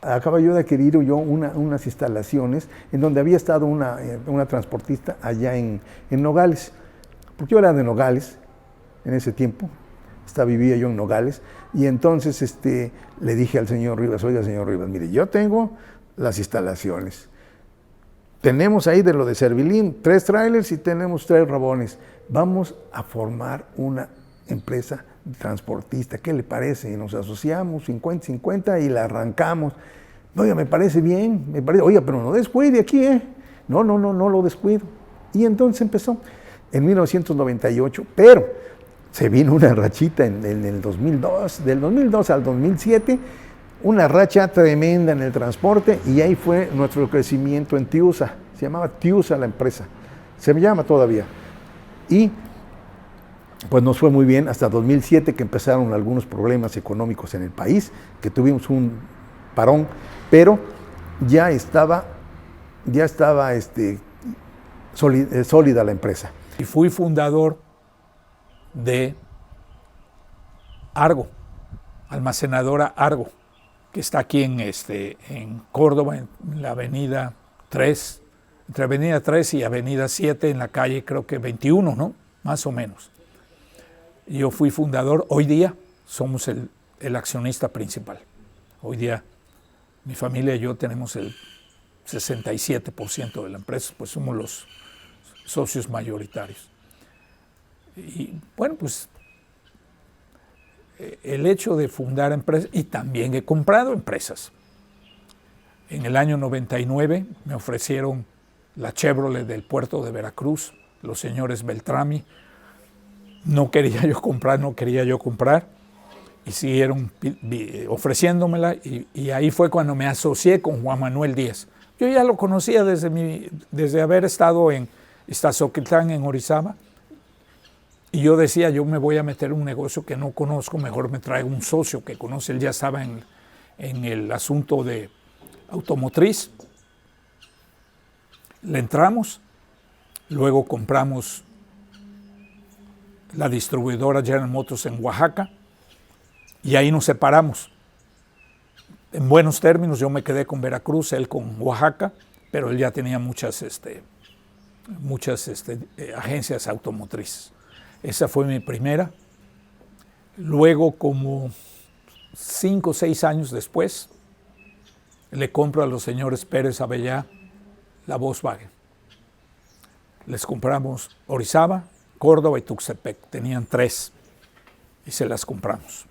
S5: Acaba yo de adquirir unas instalaciones en donde había estado una transportista allá en Nogales, porque yo era de Nogales en ese tiempo, vivía yo en Nogales, y entonces le dije al señor Rivas: oiga, señor Rivas, mire, yo tengo las instalaciones, tenemos ahí de lo de Servilín 3 trailers y tenemos 3 rabones, vamos a formar una empresa transportista, ¿qué le parece? Y nos asociamos 50-50 y la arrancamos. Oiga, me parece bien, oiga, pero no descuide aquí, ¿eh? No lo descuido. Y entonces empezó en 1998, pero se vino una rachita en el 2002, del 2002 al 2007, una racha tremenda en el transporte, y ahí fue nuestro crecimiento en Tiusa. Se llamaba Tiusa la empresa, se llama todavía. Y pues nos fue muy bien hasta 2007, que empezaron algunos problemas económicos en el país, que tuvimos un parón, pero ya estaba sólida la empresa.
S1: Y fui fundador de Argo, almacenadora Argo, que está aquí en Córdoba, en la avenida 3, entre avenida 3 y avenida 7, en la calle creo que 21, ¿no? Más o menos. Yo fui fundador. Hoy día somos el accionista principal. Hoy día mi familia y yo tenemos el 67% de la empresa, pues somos los socios mayoritarios. Y bueno, pues el hecho de fundar empresas, y también he comprado empresas. En el año 99 me ofrecieron la Chevrolet del puerto de Veracruz, los señores Beltrami. No quería yo comprar, y siguieron ofreciéndomela, y ahí fue cuando me asocié con Juan Manuel Díaz. Yo ya lo conocía desde haber estado en Iztazoquitlán, en Orizaba, y yo decía, yo me voy a meter en un negocio que no conozco, mejor me traigo un socio que conoce. Él ya estaba en el asunto de automotriz. Le entramos, luego compramos la distribuidora General Motors en Oaxaca, y ahí nos separamos. En buenos términos, yo me quedé con Veracruz, él con Oaxaca, pero él ya tenía muchas agencias automotrices. Esa fue mi primera. Luego, como 5 o 6 años después, le compro a los señores Pérez Avellá la Volkswagen. Les compramos Orizaba, Córdoba y Tuxtepec. Tenían 3 y se las compramos.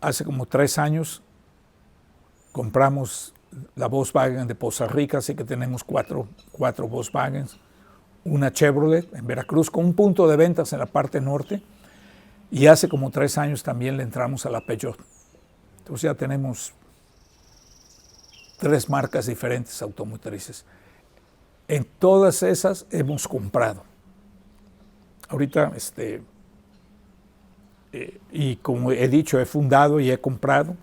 S1: Hace como 3 años compramos la Volkswagen de Poza Rica, así que tenemos 4 Volkswagens, una Chevrolet en Veracruz con un punto de ventas en la parte norte, y hace como 3 años también le entramos a la Peugeot. Entonces ya tenemos 3 marcas diferentes automotrices. En todas esas hemos comprado. Ahorita, y como he dicho, he fundado y he comprado,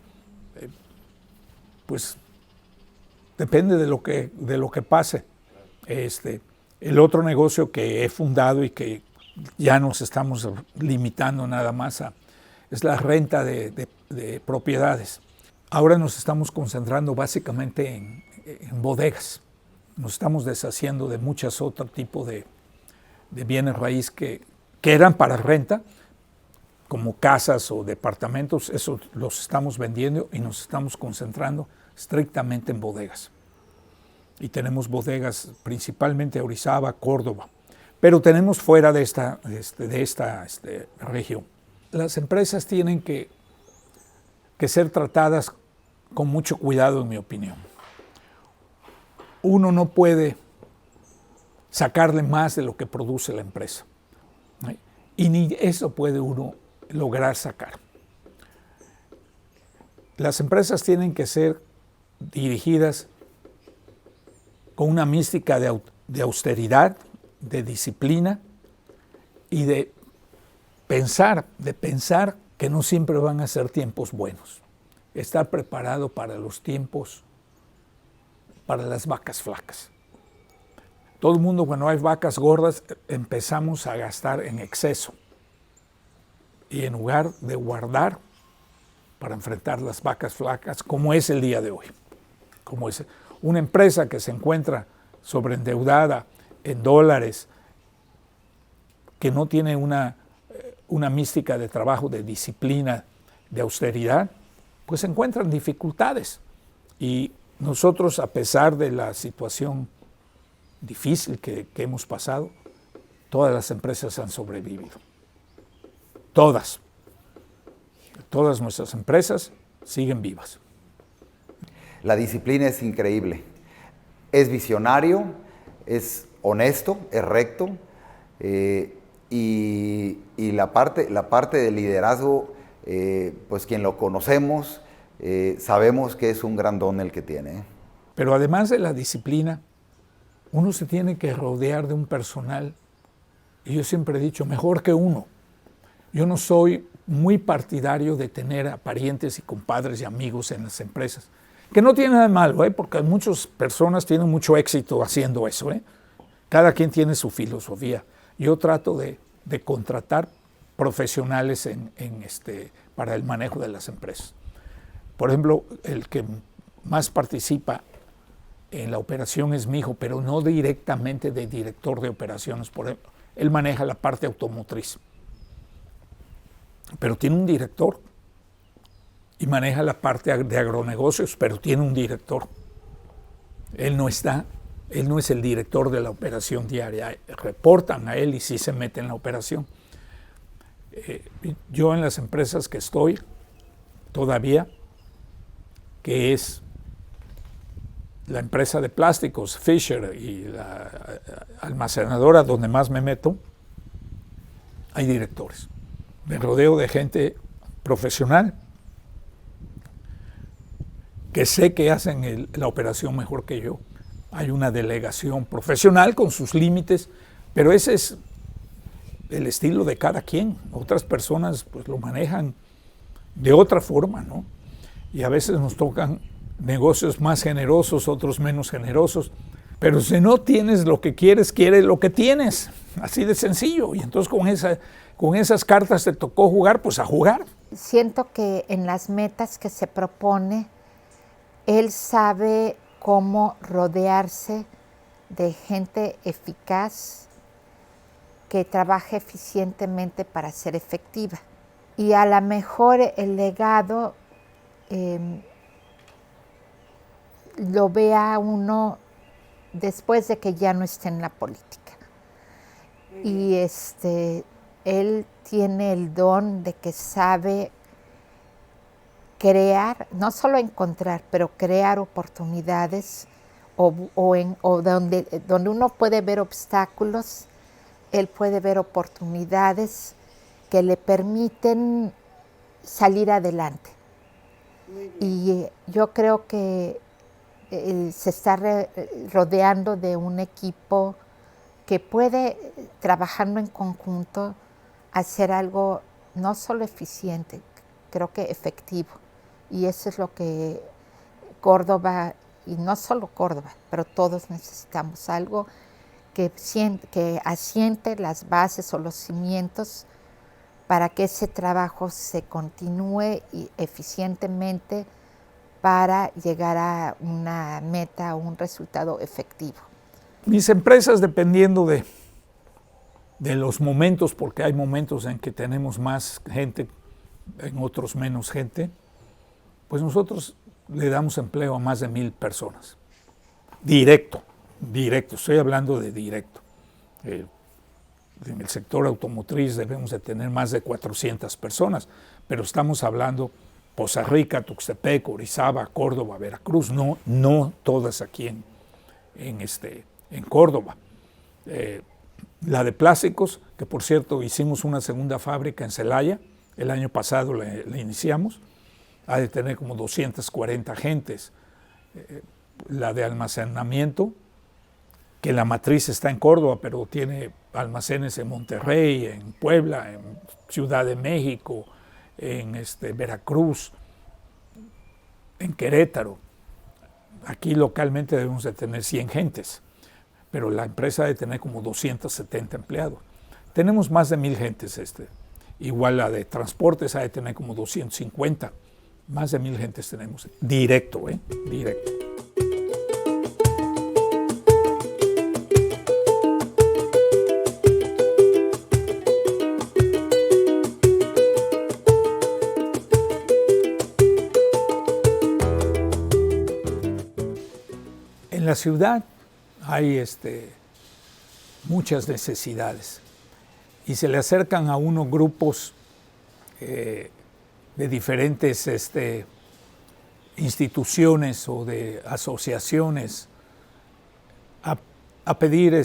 S1: pues depende de lo que pase. El otro negocio que he fundado y que ya nos estamos limitando nada más es la renta de propiedades. Ahora nos estamos concentrando básicamente en bodegas. Nos estamos deshaciendo de muchos otros tipos de bienes raíz que eran para renta, como casas o departamentos. Eso los estamos vendiendo y nos estamos concentrando estrictamente en bodegas. y tenemos bodegas principalmente a Orizaba, Córdoba, pero tenemos fuera de esta región. Las empresas tienen que ser tratadas con mucho cuidado, en mi opinión. Uno no puede sacarle más de lo que produce la empresa, ¿sí? Y ni eso puede uno lograr sacar. Las empresas tienen que ser dirigidas con una mística de austeridad, de disciplina y de pensar que no siempre van a ser tiempos buenos. Estar preparado para los tiempos, para las vacas flacas. Todo el mundo, cuando hay vacas gordas, empezamos a gastar en exceso. Y en lugar de guardar para enfrentar las vacas flacas, como es el día de hoy. Como es una empresa que se encuentra sobreendeudada en dólares, que no tiene una mística de trabajo, de disciplina, de austeridad, pues se encuentran dificultades. Y nosotros, a pesar de la situación difícil que hemos pasado, todas las empresas han sobrevivido. Todas nuestras empresas siguen vivas.
S6: La disciplina es increíble. Es visionario, es honesto, es recto, y la parte del liderazgo, pues quien lo conocemos, sabemos que es un gran don el que tiene.
S1: Pero además de la disciplina, uno se tiene que rodear de un personal, y yo siempre he dicho, mejor que uno. Yo no soy muy partidario de tener a parientes y compadres y amigos en las empresas, que no tiene nada de malo, porque muchas personas tienen mucho éxito haciendo eso. Cada quien tiene su filosofía. Yo trato de contratar profesionales para el manejo de las empresas. Por ejemplo, el que más participa en la operación es mi hijo, pero no directamente de director de operaciones. Por ejemplo, él maneja la parte automotriz, pero tiene un director, y maneja la parte de agronegocios, pero tiene un director. Él no es el director de la operación diaria. Reportan a él y sí se mete en la operación. Yo en las empresas que estoy todavía, que es la empresa de plásticos Fisher y la almacenadora donde más me meto, hay directores. Me rodeo de gente profesional que sé que hacen la operación mejor que yo. Hay una delegación profesional con sus límites, pero ese es el estilo de cada quien. Otras personas pues lo manejan de otra forma, ¿no? Y a veces nos tocan negocios más generosos, otros menos generosos. Pero si no tienes lo que quieres, quieres lo que tienes. Así de sencillo. Y entonces con esas cartas te tocó jugar, pues a jugar.
S3: Siento que en las metas que se propone, él sabe cómo rodearse de gente eficaz que trabaje eficientemente para ser efectiva. Y a lo mejor el legado lo vea uno después de que ya no esté en la política. Y él tiene el don de que sabe crear, no solo encontrar, pero crear oportunidades o donde uno puede ver obstáculos, él puede ver oportunidades que le permiten salir adelante. Y yo creo que se está rodeando de un equipo que puede, trabajando en conjunto, hacer algo no solo eficiente, creo que efectivo. Y eso es lo que Córdoba, y no solo Córdoba, pero todos necesitamos algo que asiente las bases o los cimientos para que ese trabajo se continúe eficientemente para llegar a una meta o un resultado efectivo.
S1: Mis empresas, dependiendo de los momentos, porque hay momentos en que tenemos más gente, en otros menos gente, pues nosotros le damos empleo a más de 1,000 personas. directo, estoy hablando de directo. En el sector automotriz debemos de tener más de 400 personas, pero estamos hablando Poza Rica, Tuxtepec, Orizaba, Córdoba, Veracruz, no todas aquí en Córdoba. La de plásticos, que por cierto hicimos una segunda fábrica en Celaya, el año pasado la iniciamos, ha de tener como 240 gentes. La de almacenamiento, que la matriz está en Córdoba, pero tiene almacenes en Monterrey, en Puebla, en Ciudad de México, en Veracruz, en Querétaro. Aquí localmente debemos de tener 100 gentes, pero la empresa debe tener como 270 empleados. Tenemos más de 1000 gentes. Igual la de transportes ha de tener como 250. Más de 1000 gentes tenemos. Directo, directo. En la ciudad hay muchas necesidades y se le acercan a uno grupos de diferentes instituciones o de asociaciones a pedir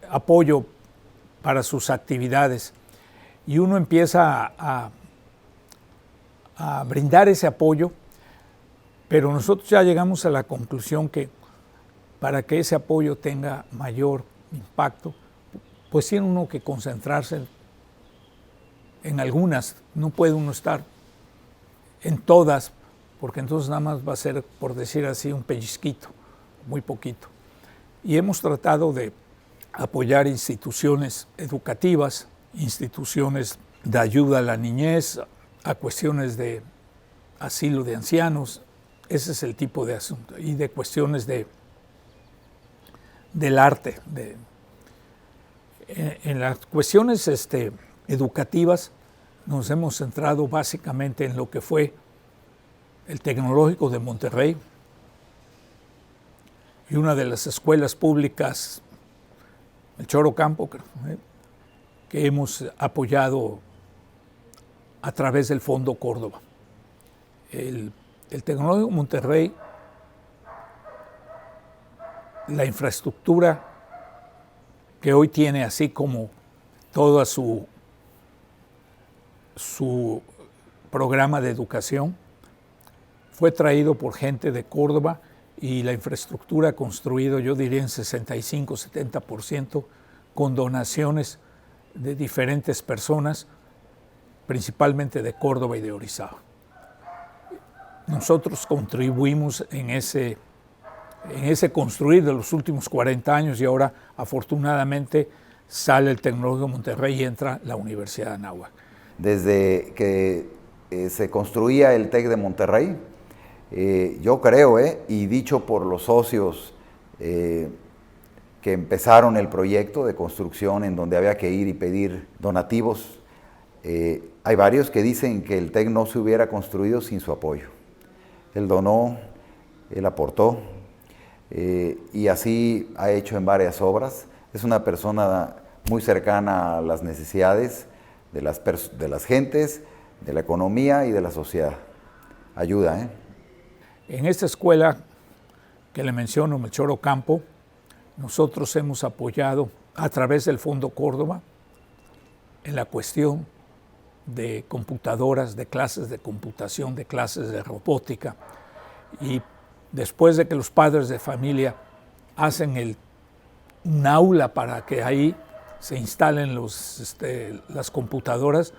S1: apoyo para sus actividades, y uno empieza a brindar ese apoyo, pero nosotros ya llegamos a la conclusión que para que ese apoyo tenga mayor impacto, pues tiene uno que concentrarse en algunas. No puede uno estar en todas, porque entonces nada más va a ser, por decir así, un pellizquito, muy poquito. Y hemos tratado de apoyar instituciones educativas, instituciones de ayuda a la niñez, a cuestiones de asilo de ancianos. Ese es el tipo de asunto. Y de cuestiones del arte. En las cuestiones educativas nos hemos centrado básicamente en lo que fue el Tecnológico de Monterrey y una de las escuelas públicas, Melchor Ocampo, que hemos apoyado a través del Fondo Córdoba. El Tecnológico de Monterrey, la infraestructura que hoy tiene, así como toda su programa de educación, fue traído por gente de Córdoba, y la infraestructura construida, yo diría, en 65-70% con donaciones de diferentes personas, principalmente de Córdoba y de Orizaba. Nosotros contribuimos en ese construir de los últimos 40 años, y ahora afortunadamente sale el Tecnológico de Monterrey y entra la Universidad de Anáhuac.
S6: Desde que se construía el TEC de Monterrey, yo creo, y dicho por los socios que empezaron el proyecto de construcción, en donde había que ir y pedir donativos, hay varios que dicen que el TEC no se hubiera construido sin su apoyo. Él donó, él aportó, y así ha hecho en varias obras. Es una persona muy cercana a las necesidades de las gentes, de la economía y de la sociedad. Ayuda,
S1: En esta escuela que le menciono, Melchor Ocampo, nosotros hemos apoyado a través del Fondo Córdoba en la cuestión de computadoras, de clases de computación, de clases de robótica. Y después de que los padres de familia hacen un aula para que ahí se instalen las computadoras,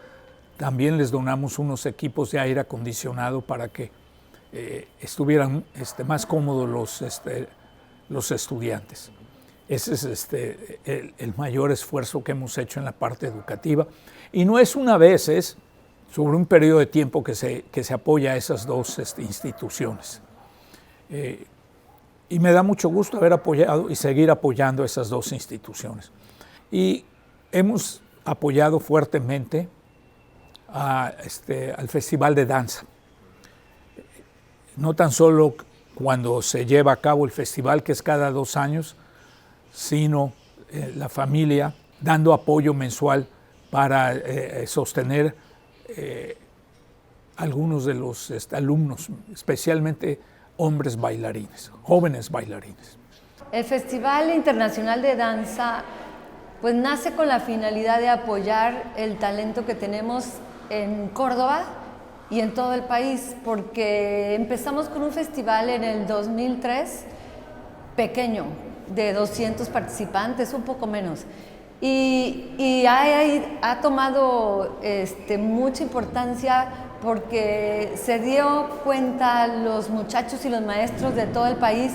S1: también les donamos unos equipos de aire acondicionado para que estuvieran más cómodos los estudiantes. Ese es el mayor esfuerzo que hemos hecho en la parte educativa. Y no es una vez, es sobre un periodo de tiempo que se apoya a esas dos instituciones. Y me da mucho gusto haber apoyado y seguir apoyando esas dos instituciones. Y hemos apoyado fuertemente al Festival de Danza. No tan solo cuando se lleva a cabo el festival, que es cada 2 años, sino la familia dando apoyo mensual para sostener algunos de los alumnos, especialmente hombres bailarines, jóvenes bailarines.
S8: El Festival Internacional de Danza pues nace con la finalidad de apoyar el talento que tenemos en Córdoba y en todo el país, porque empezamos con un festival en el 2003, pequeño, de 200 participantes, un poco menos, y ha tomado mucha importancia porque se dio cuenta los muchachos y los maestros de todo el país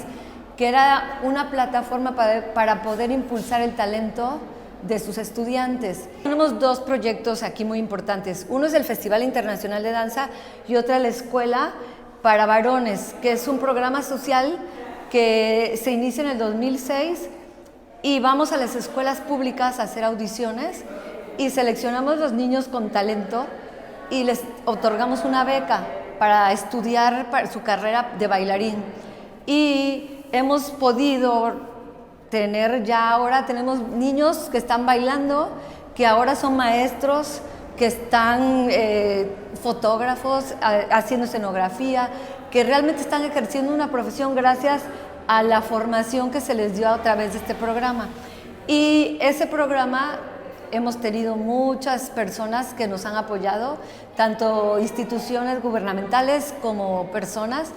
S8: que era una plataforma para poder impulsar el talento de sus estudiantes. Tenemos 2 proyectos aquí muy importantes. Uno es el Festival Internacional de Danza y otra la Escuela para Varones, que es un programa social que se inicia en el 2006 y vamos a las escuelas públicas a hacer audiciones y seleccionamos los niños con talento y les otorgamos una beca para estudiar para su carrera de bailarín. Y hemos podido ahora tenemos niños que están bailando, que ahora son maestros, que están fotógrafos, haciendo escenografía, que realmente están ejerciendo una profesión gracias a la formación que se les dio a través de este programa. Y ese programa hemos tenido muchas personas que nos han apoyado, tanto instituciones gubernamentales como personas.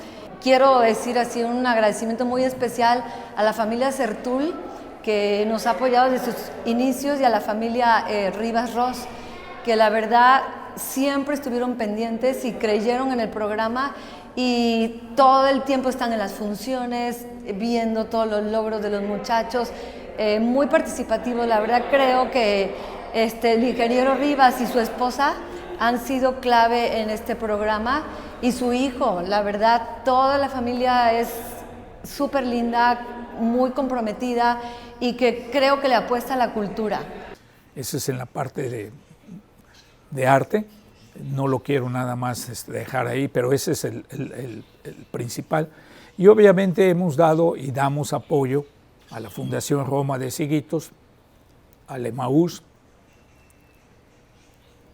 S8: Quiero decir así un agradecimiento muy especial a la familia Sertul, que nos ha apoyado desde sus inicios, y a la familia Rivas Ross, que la verdad siempre estuvieron pendientes y creyeron en el programa y todo el tiempo están en las funciones, viendo todos los logros de los muchachos, muy participativos. La verdad creo que el ingeniero Rivas y su esposa han sido clave en este programa, y su hijo, la verdad, toda la familia es súper linda, muy comprometida y que creo que le apuesta a la cultura.
S1: Eso es en la parte de arte, no lo quiero nada más dejar ahí, pero ese es el principal. Y obviamente hemos dado y damos apoyo a la Fundación Roma de Cieguitos, al Emaús,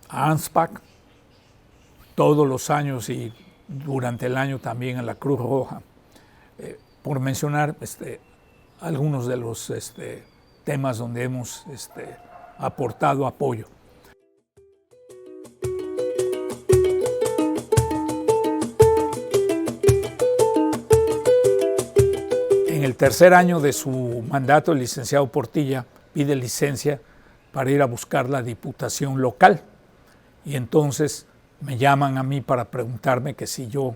S1: a ANSPAC, todos los años y durante el año también a la Cruz Roja, por mencionar algunos de los temas donde hemos aportado apoyo. En el tercer año de su mandato, el licenciado Portilla pide licencia para ir a buscar la diputación local, y entonces me llaman a mí para preguntarme que si yo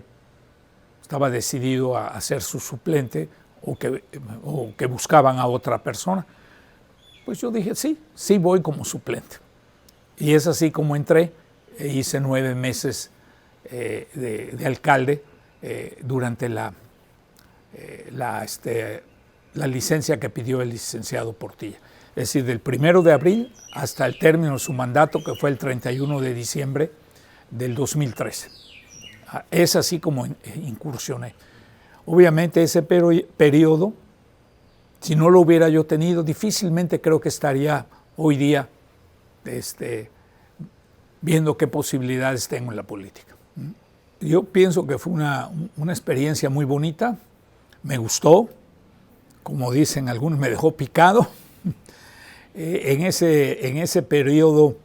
S1: estaba decidido a ser su suplente o que buscaban a otra persona. Pues yo dije, sí voy como suplente. Y es así como entré, hice 9 meses de alcalde durante la licencia que pidió el licenciado Portilla. Es decir, del 1 de abril hasta el término de su mandato, que fue el 31 de diciembre del 2013. Es así como incursioné. Obviamente ese periodo, si no lo hubiera yo tenido, difícilmente creo que estaría hoy día viendo qué posibilidades tengo en la política. Yo pienso que fue una experiencia muy bonita, me gustó, como dicen algunos, me dejó picado. En ese periodo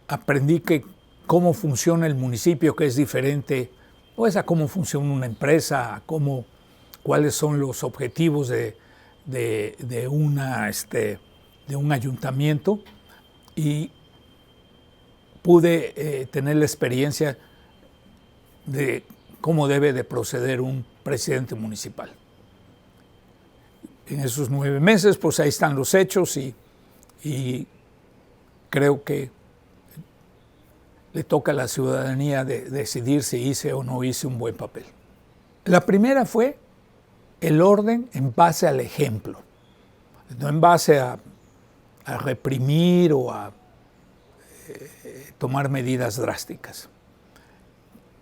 S1: aprendí cómo funciona el municipio, que es diferente pues, a cómo funciona una empresa, cuáles son los objetivos de un ayuntamiento, y pude tener la experiencia de cómo debe de proceder un presidente municipal. En esos 9 meses, pues ahí están los hechos, y creo que le toca a la ciudadanía decidir si hice o no hice un buen papel. La primera fue el orden en base al ejemplo, no en base a reprimir o a tomar medidas drásticas.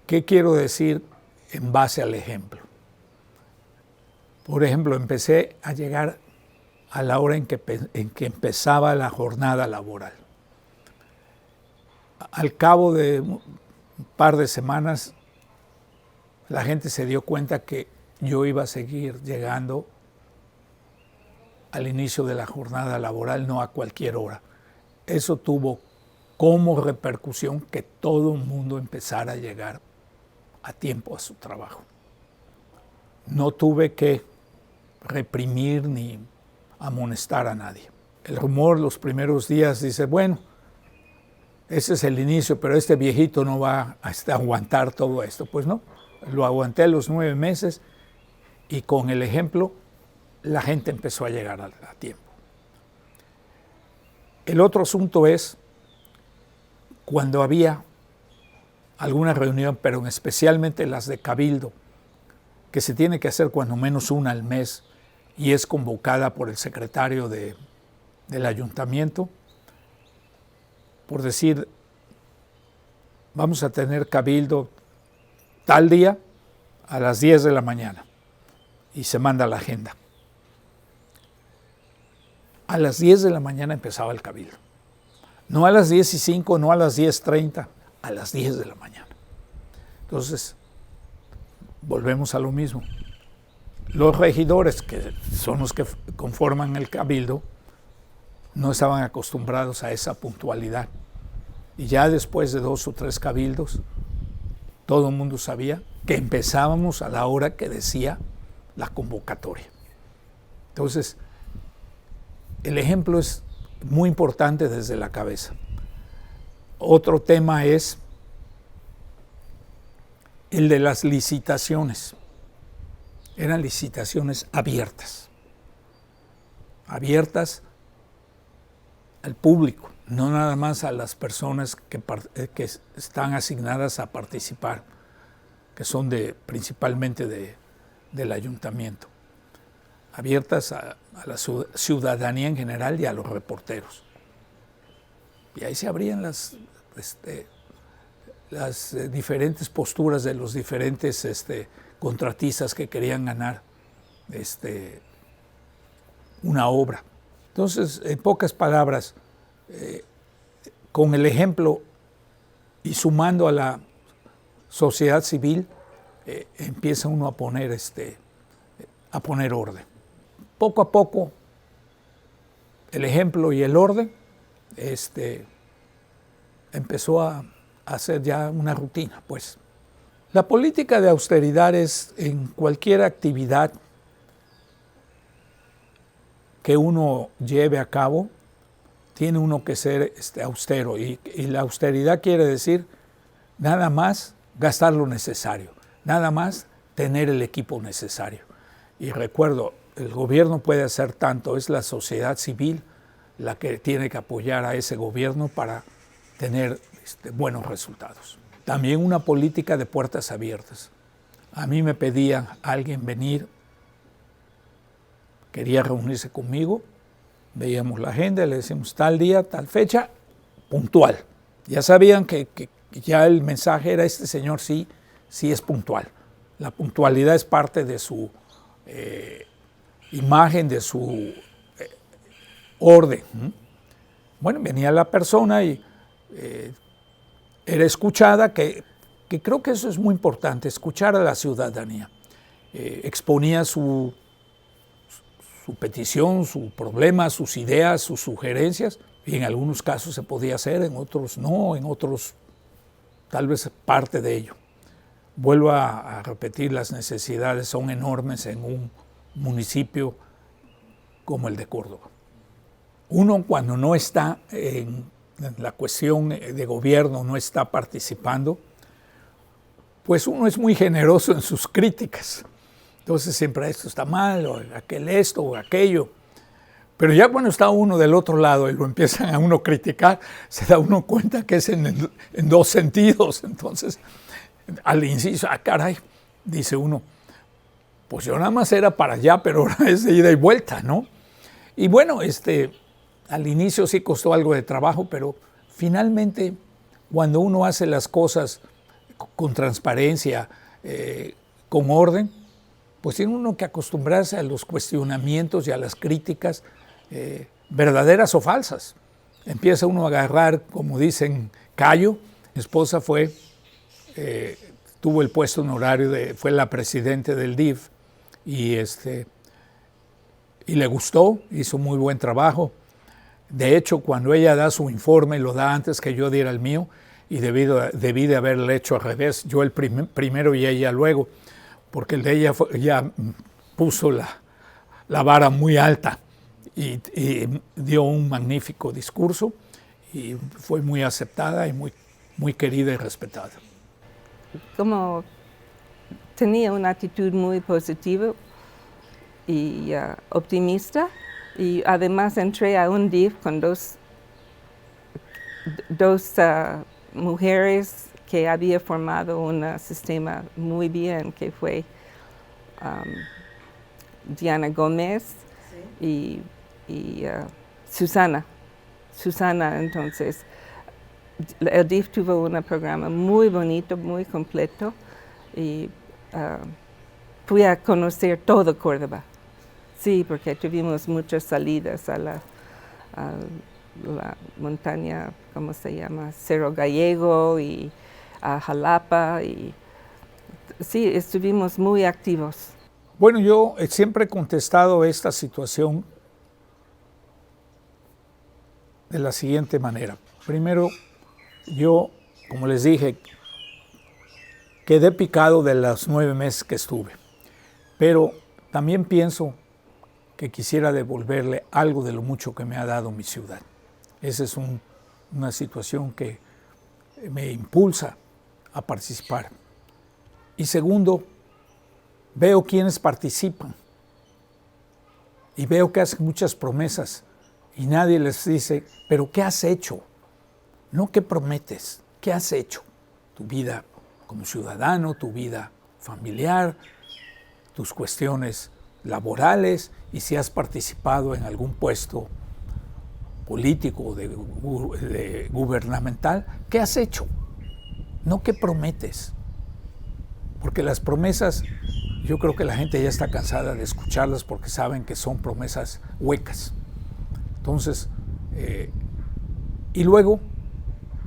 S1: ¿Qué quiero decir en base al ejemplo. Por ejemplo, empecé a llegar a la hora en que empezaba la jornada laboral. Al cabo de un par de semanas, la gente se dio cuenta que yo iba a seguir llegando al inicio de la jornada laboral, no a cualquier hora. Eso tuvo como repercusión que todo el mundo empezara a llegar a tiempo a su trabajo. No tuve que reprimir ni amonestar a nadie. El rumor los primeros días dice, bueno, ese es el inicio, pero este viejito no va a aguantar todo esto. Pues no, lo aguanté los 9 meses y con el ejemplo la gente empezó a llegar a tiempo. El otro asunto es cuando había alguna reunión, pero especialmente las de cabildo, que se tiene que hacer cuando menos una al mes y es convocada por el secretario del ayuntamiento, por decir, vamos a tener cabildo tal día a las 10 de la mañana y se manda la agenda. A las 10 de la mañana empezaba el cabildo. No a las 10:05, no a las 10:30, a las 10 de la mañana. Entonces, volvemos a lo mismo. Los regidores, que son los que conforman el cabildo, no estaban acostumbrados a esa puntualidad. Y ya después de 2 o 3 cabildos, todo el mundo sabía que empezábamos a la hora que decía la convocatoria. Entonces, el ejemplo es muy importante desde la cabeza. Otro tema es el de las licitaciones. Eran licitaciones abiertas al público, no nada más a las personas que están asignadas a participar, que son principalmente del ayuntamiento, abiertas a la ciudadanía en general y a los reporteros. Y ahí se abrían las diferentes posturas de los diferentes contratistas que querían ganar una obra. Entonces, en pocas palabras, con el ejemplo y sumando a la sociedad civil, empieza uno a poner orden. Poco a poco, el ejemplo y el orden empezó a hacer ya una rutina, pues. La política de austeridad es en cualquier actividad que uno lleve a cabo, tiene uno que ser austero. Y la austeridad quiere decir nada más gastar lo necesario, nada más tener el equipo necesario. Y recuerdo, el gobierno puede hacer tanto, es la sociedad civil la que tiene que apoyar a ese gobierno para tener buenos resultados. También una política de puertas abiertas. A mí me pedía alguien venir, quería reunirse conmigo, veíamos la agenda, le decíamos tal día, tal fecha, puntual. Ya sabían que ya el mensaje era este señor sí es puntual. La puntualidad es parte de su imagen, de su orden. Bueno, venía la persona y era escuchada, que creo que eso es muy importante, escuchar a la ciudadanía. Exponía su petición, su problema, sus ideas, sus sugerencias, y en algunos casos se podía hacer, en otros no, en otros tal vez parte de ello. Vuelvo a repetir, las necesidades son enormes en un municipio como el de Córdoba. Uno, cuando no está en la cuestión de gobierno, no está participando, pues uno es muy generoso en sus críticas. Entonces siempre esto está mal, o aquel esto, o aquello. Pero ya cuando está uno del otro lado y lo empiezan a uno criticar, se da uno cuenta que es en 2 sentidos. Entonces, al inciso, caray, dice uno, pues yo nada más era para allá, pero ahora es de ida y vuelta, ¿no? Y bueno, al inicio sí costó algo de trabajo, pero finalmente cuando uno hace las cosas con transparencia, con orden, pues tiene uno que acostumbrarse a los cuestionamientos y a las críticas verdaderas o falsas. Empieza uno a agarrar, como dicen, callo. Mi esposa tuvo el puesto honorario, fue la presidenta del DIF y le gustó, hizo muy buen trabajo. De hecho, cuando ella da su informe, lo da antes que yo diera el mío, y debí de haberle hecho al revés, yo el primero y ella luego, porque el de ella ya puso la vara muy alta y dio un magnífico discurso y fue muy aceptada y muy querida y respetada.
S2: Como tenía una actitud muy positiva y optimista, y además entré a un DIF con dos mujeres que había formado un sistema muy bien, que fue Diana Gómez y Susana. Entonces, el DIF tuvo un programa muy bonito, muy completo, y fui a conocer todo Córdoba. Sí, porque tuvimos muchas salidas a la montaña, ¿cómo se llama? Cerro Gallego y a Jalapa. Y sí, estuvimos muy activos.
S1: Bueno, yo siempre he contestado esta situación de la siguiente manera. Primero, yo, como les dije, quedé picado de los 9 meses que estuve, pero también pienso que quisiera devolverle algo de lo mucho que me ha dado mi ciudad. Esa es una situación que me impulsa a participar. Y segundo, veo quienes participan y veo que hacen muchas promesas y nadie les dice, pero ¿qué has hecho? No qué prometes, ¿qué has hecho? Tu vida como ciudadano, tu vida familiar, tus cuestiones laborales y si has participado en algún puesto político o de gubernamental, ¿qué has hecho? No qué prometes. Porque las promesas, yo creo que la gente ya está cansada de escucharlas porque saben que son promesas huecas. Entonces, y luego,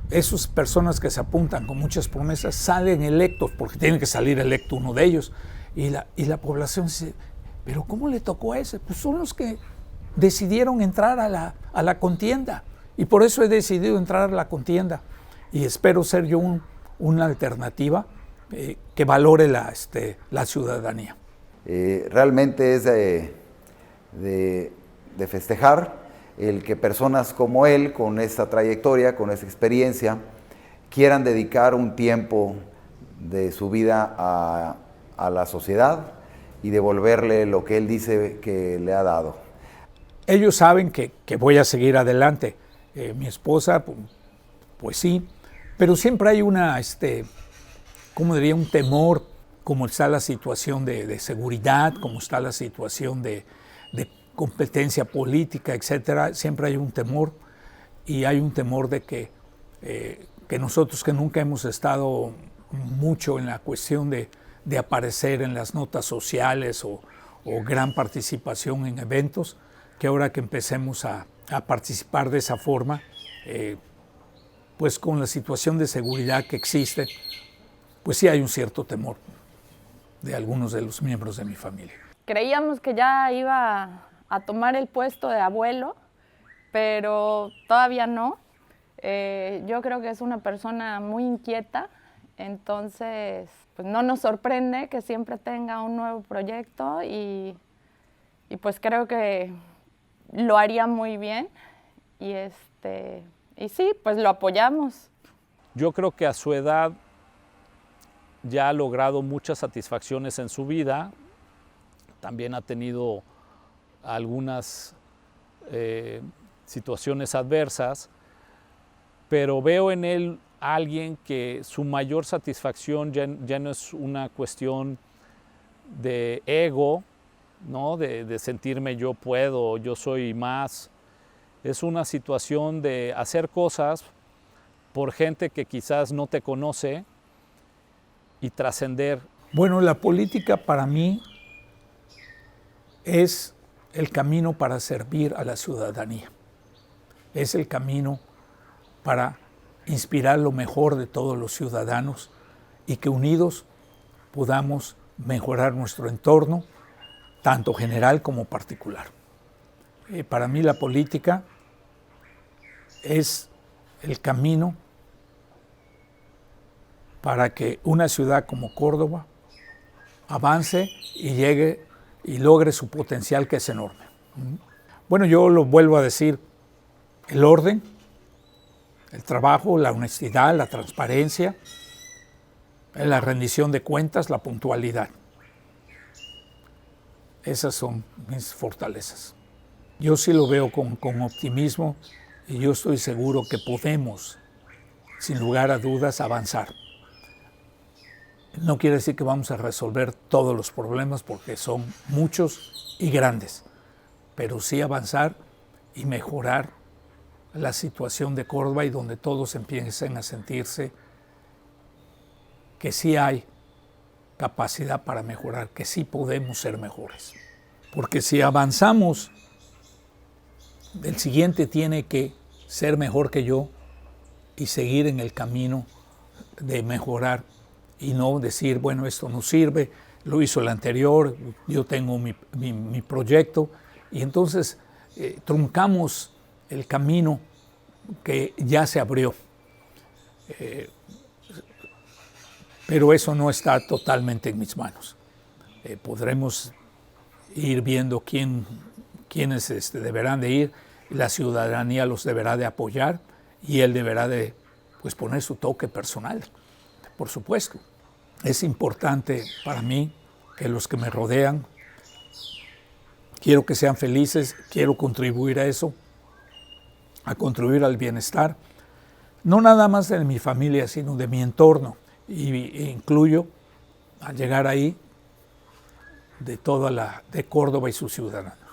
S1: esas personas que se apuntan con muchas promesas salen electos, porque tiene que salir electo uno de ellos, y la población dice, ¿pero cómo le tocó a ese? Pues son los que decidieron entrar a la contienda, y por eso he decidido entrar a la contienda, y espero ser yo una alternativa que valore la ciudadanía.
S6: Realmente es de festejar el que personas como él, con esta trayectoria, con esta experiencia, quieran dedicar un tiempo de su vida a la sociedad y devolverle lo que él dice que le ha dado.
S1: Ellos saben que voy a seguir adelante. Mi esposa, pues sí, pero siempre hay ¿cómo diría? Un temor, como está la situación de seguridad, como está la situación de competencia política, etcétera. Siempre hay un temor, y hay un temor de que nosotros que nunca hemos estado mucho en la cuestión de aparecer en las notas sociales o gran participación en eventos, que ahora que empecemos a participar de esa forma, pues con la situación de seguridad que existe, pues sí hay un cierto temor de algunos de los miembros de mi familia.
S4: Creíamos que ya iba a tomar el puesto de abuelo, pero todavía no. Yo creo que es una persona muy inquieta, entonces pues no nos sorprende que siempre tenga un nuevo proyecto y pues creo que lo haría muy bien y sí, pues lo apoyamos.
S7: Yo creo que a su edad ya ha logrado muchas satisfacciones en su vida, también ha tenido algunas situaciones adversas, pero veo en él a alguien que su mayor satisfacción ya no es una cuestión de ego, ¿no? De sentirme yo puedo, yo soy más. Es una situación de hacer cosas por gente que quizás no te conoce y trascender
S1: Bueno, la política para mí es el camino para servir a la ciudadanía. Es el camino para inspirar lo mejor de todos los ciudadanos y que unidos podamos mejorar nuestro entorno, tanto general como particular. Para mí la política es el camino para que una ciudad como Córdoba avance y llegue y logre su potencial, que es enorme. Bueno, yo lo vuelvo a decir, el orden, el trabajo, la honestidad, la transparencia, la rendición de cuentas, la puntualidad. Esas son mis fortalezas. Yo sí lo veo con optimismo y yo estoy seguro que podemos, sin lugar a dudas, avanzar. No quiere decir que vamos a resolver todos los problemas porque son muchos y grandes, pero sí avanzar y mejorar la situación de Córdoba y donde todos empiecen a sentirse que sí hay capacidad para mejorar, que sí podemos ser mejores. Porque si avanzamos, el siguiente tiene que ser mejor que yo y seguir en el camino de mejorar y no decir, bueno, esto no sirve, lo hizo el anterior, yo tengo mi proyecto, y entonces truncamos el camino que ya se abrió. Pero eso no está totalmente en mis manos. Podremos ir viendo quiénes deberán de ir, la ciudadanía los deberá de apoyar y él deberá de poner su toque personal. Por supuesto, es importante para mí que los que me rodean, quiero que sean felices, quiero contribuir a eso, a contribuir al bienestar, no nada más de mi familia, sino de mi entorno, e incluyo, al llegar ahí, de Córdoba y sus ciudadanos.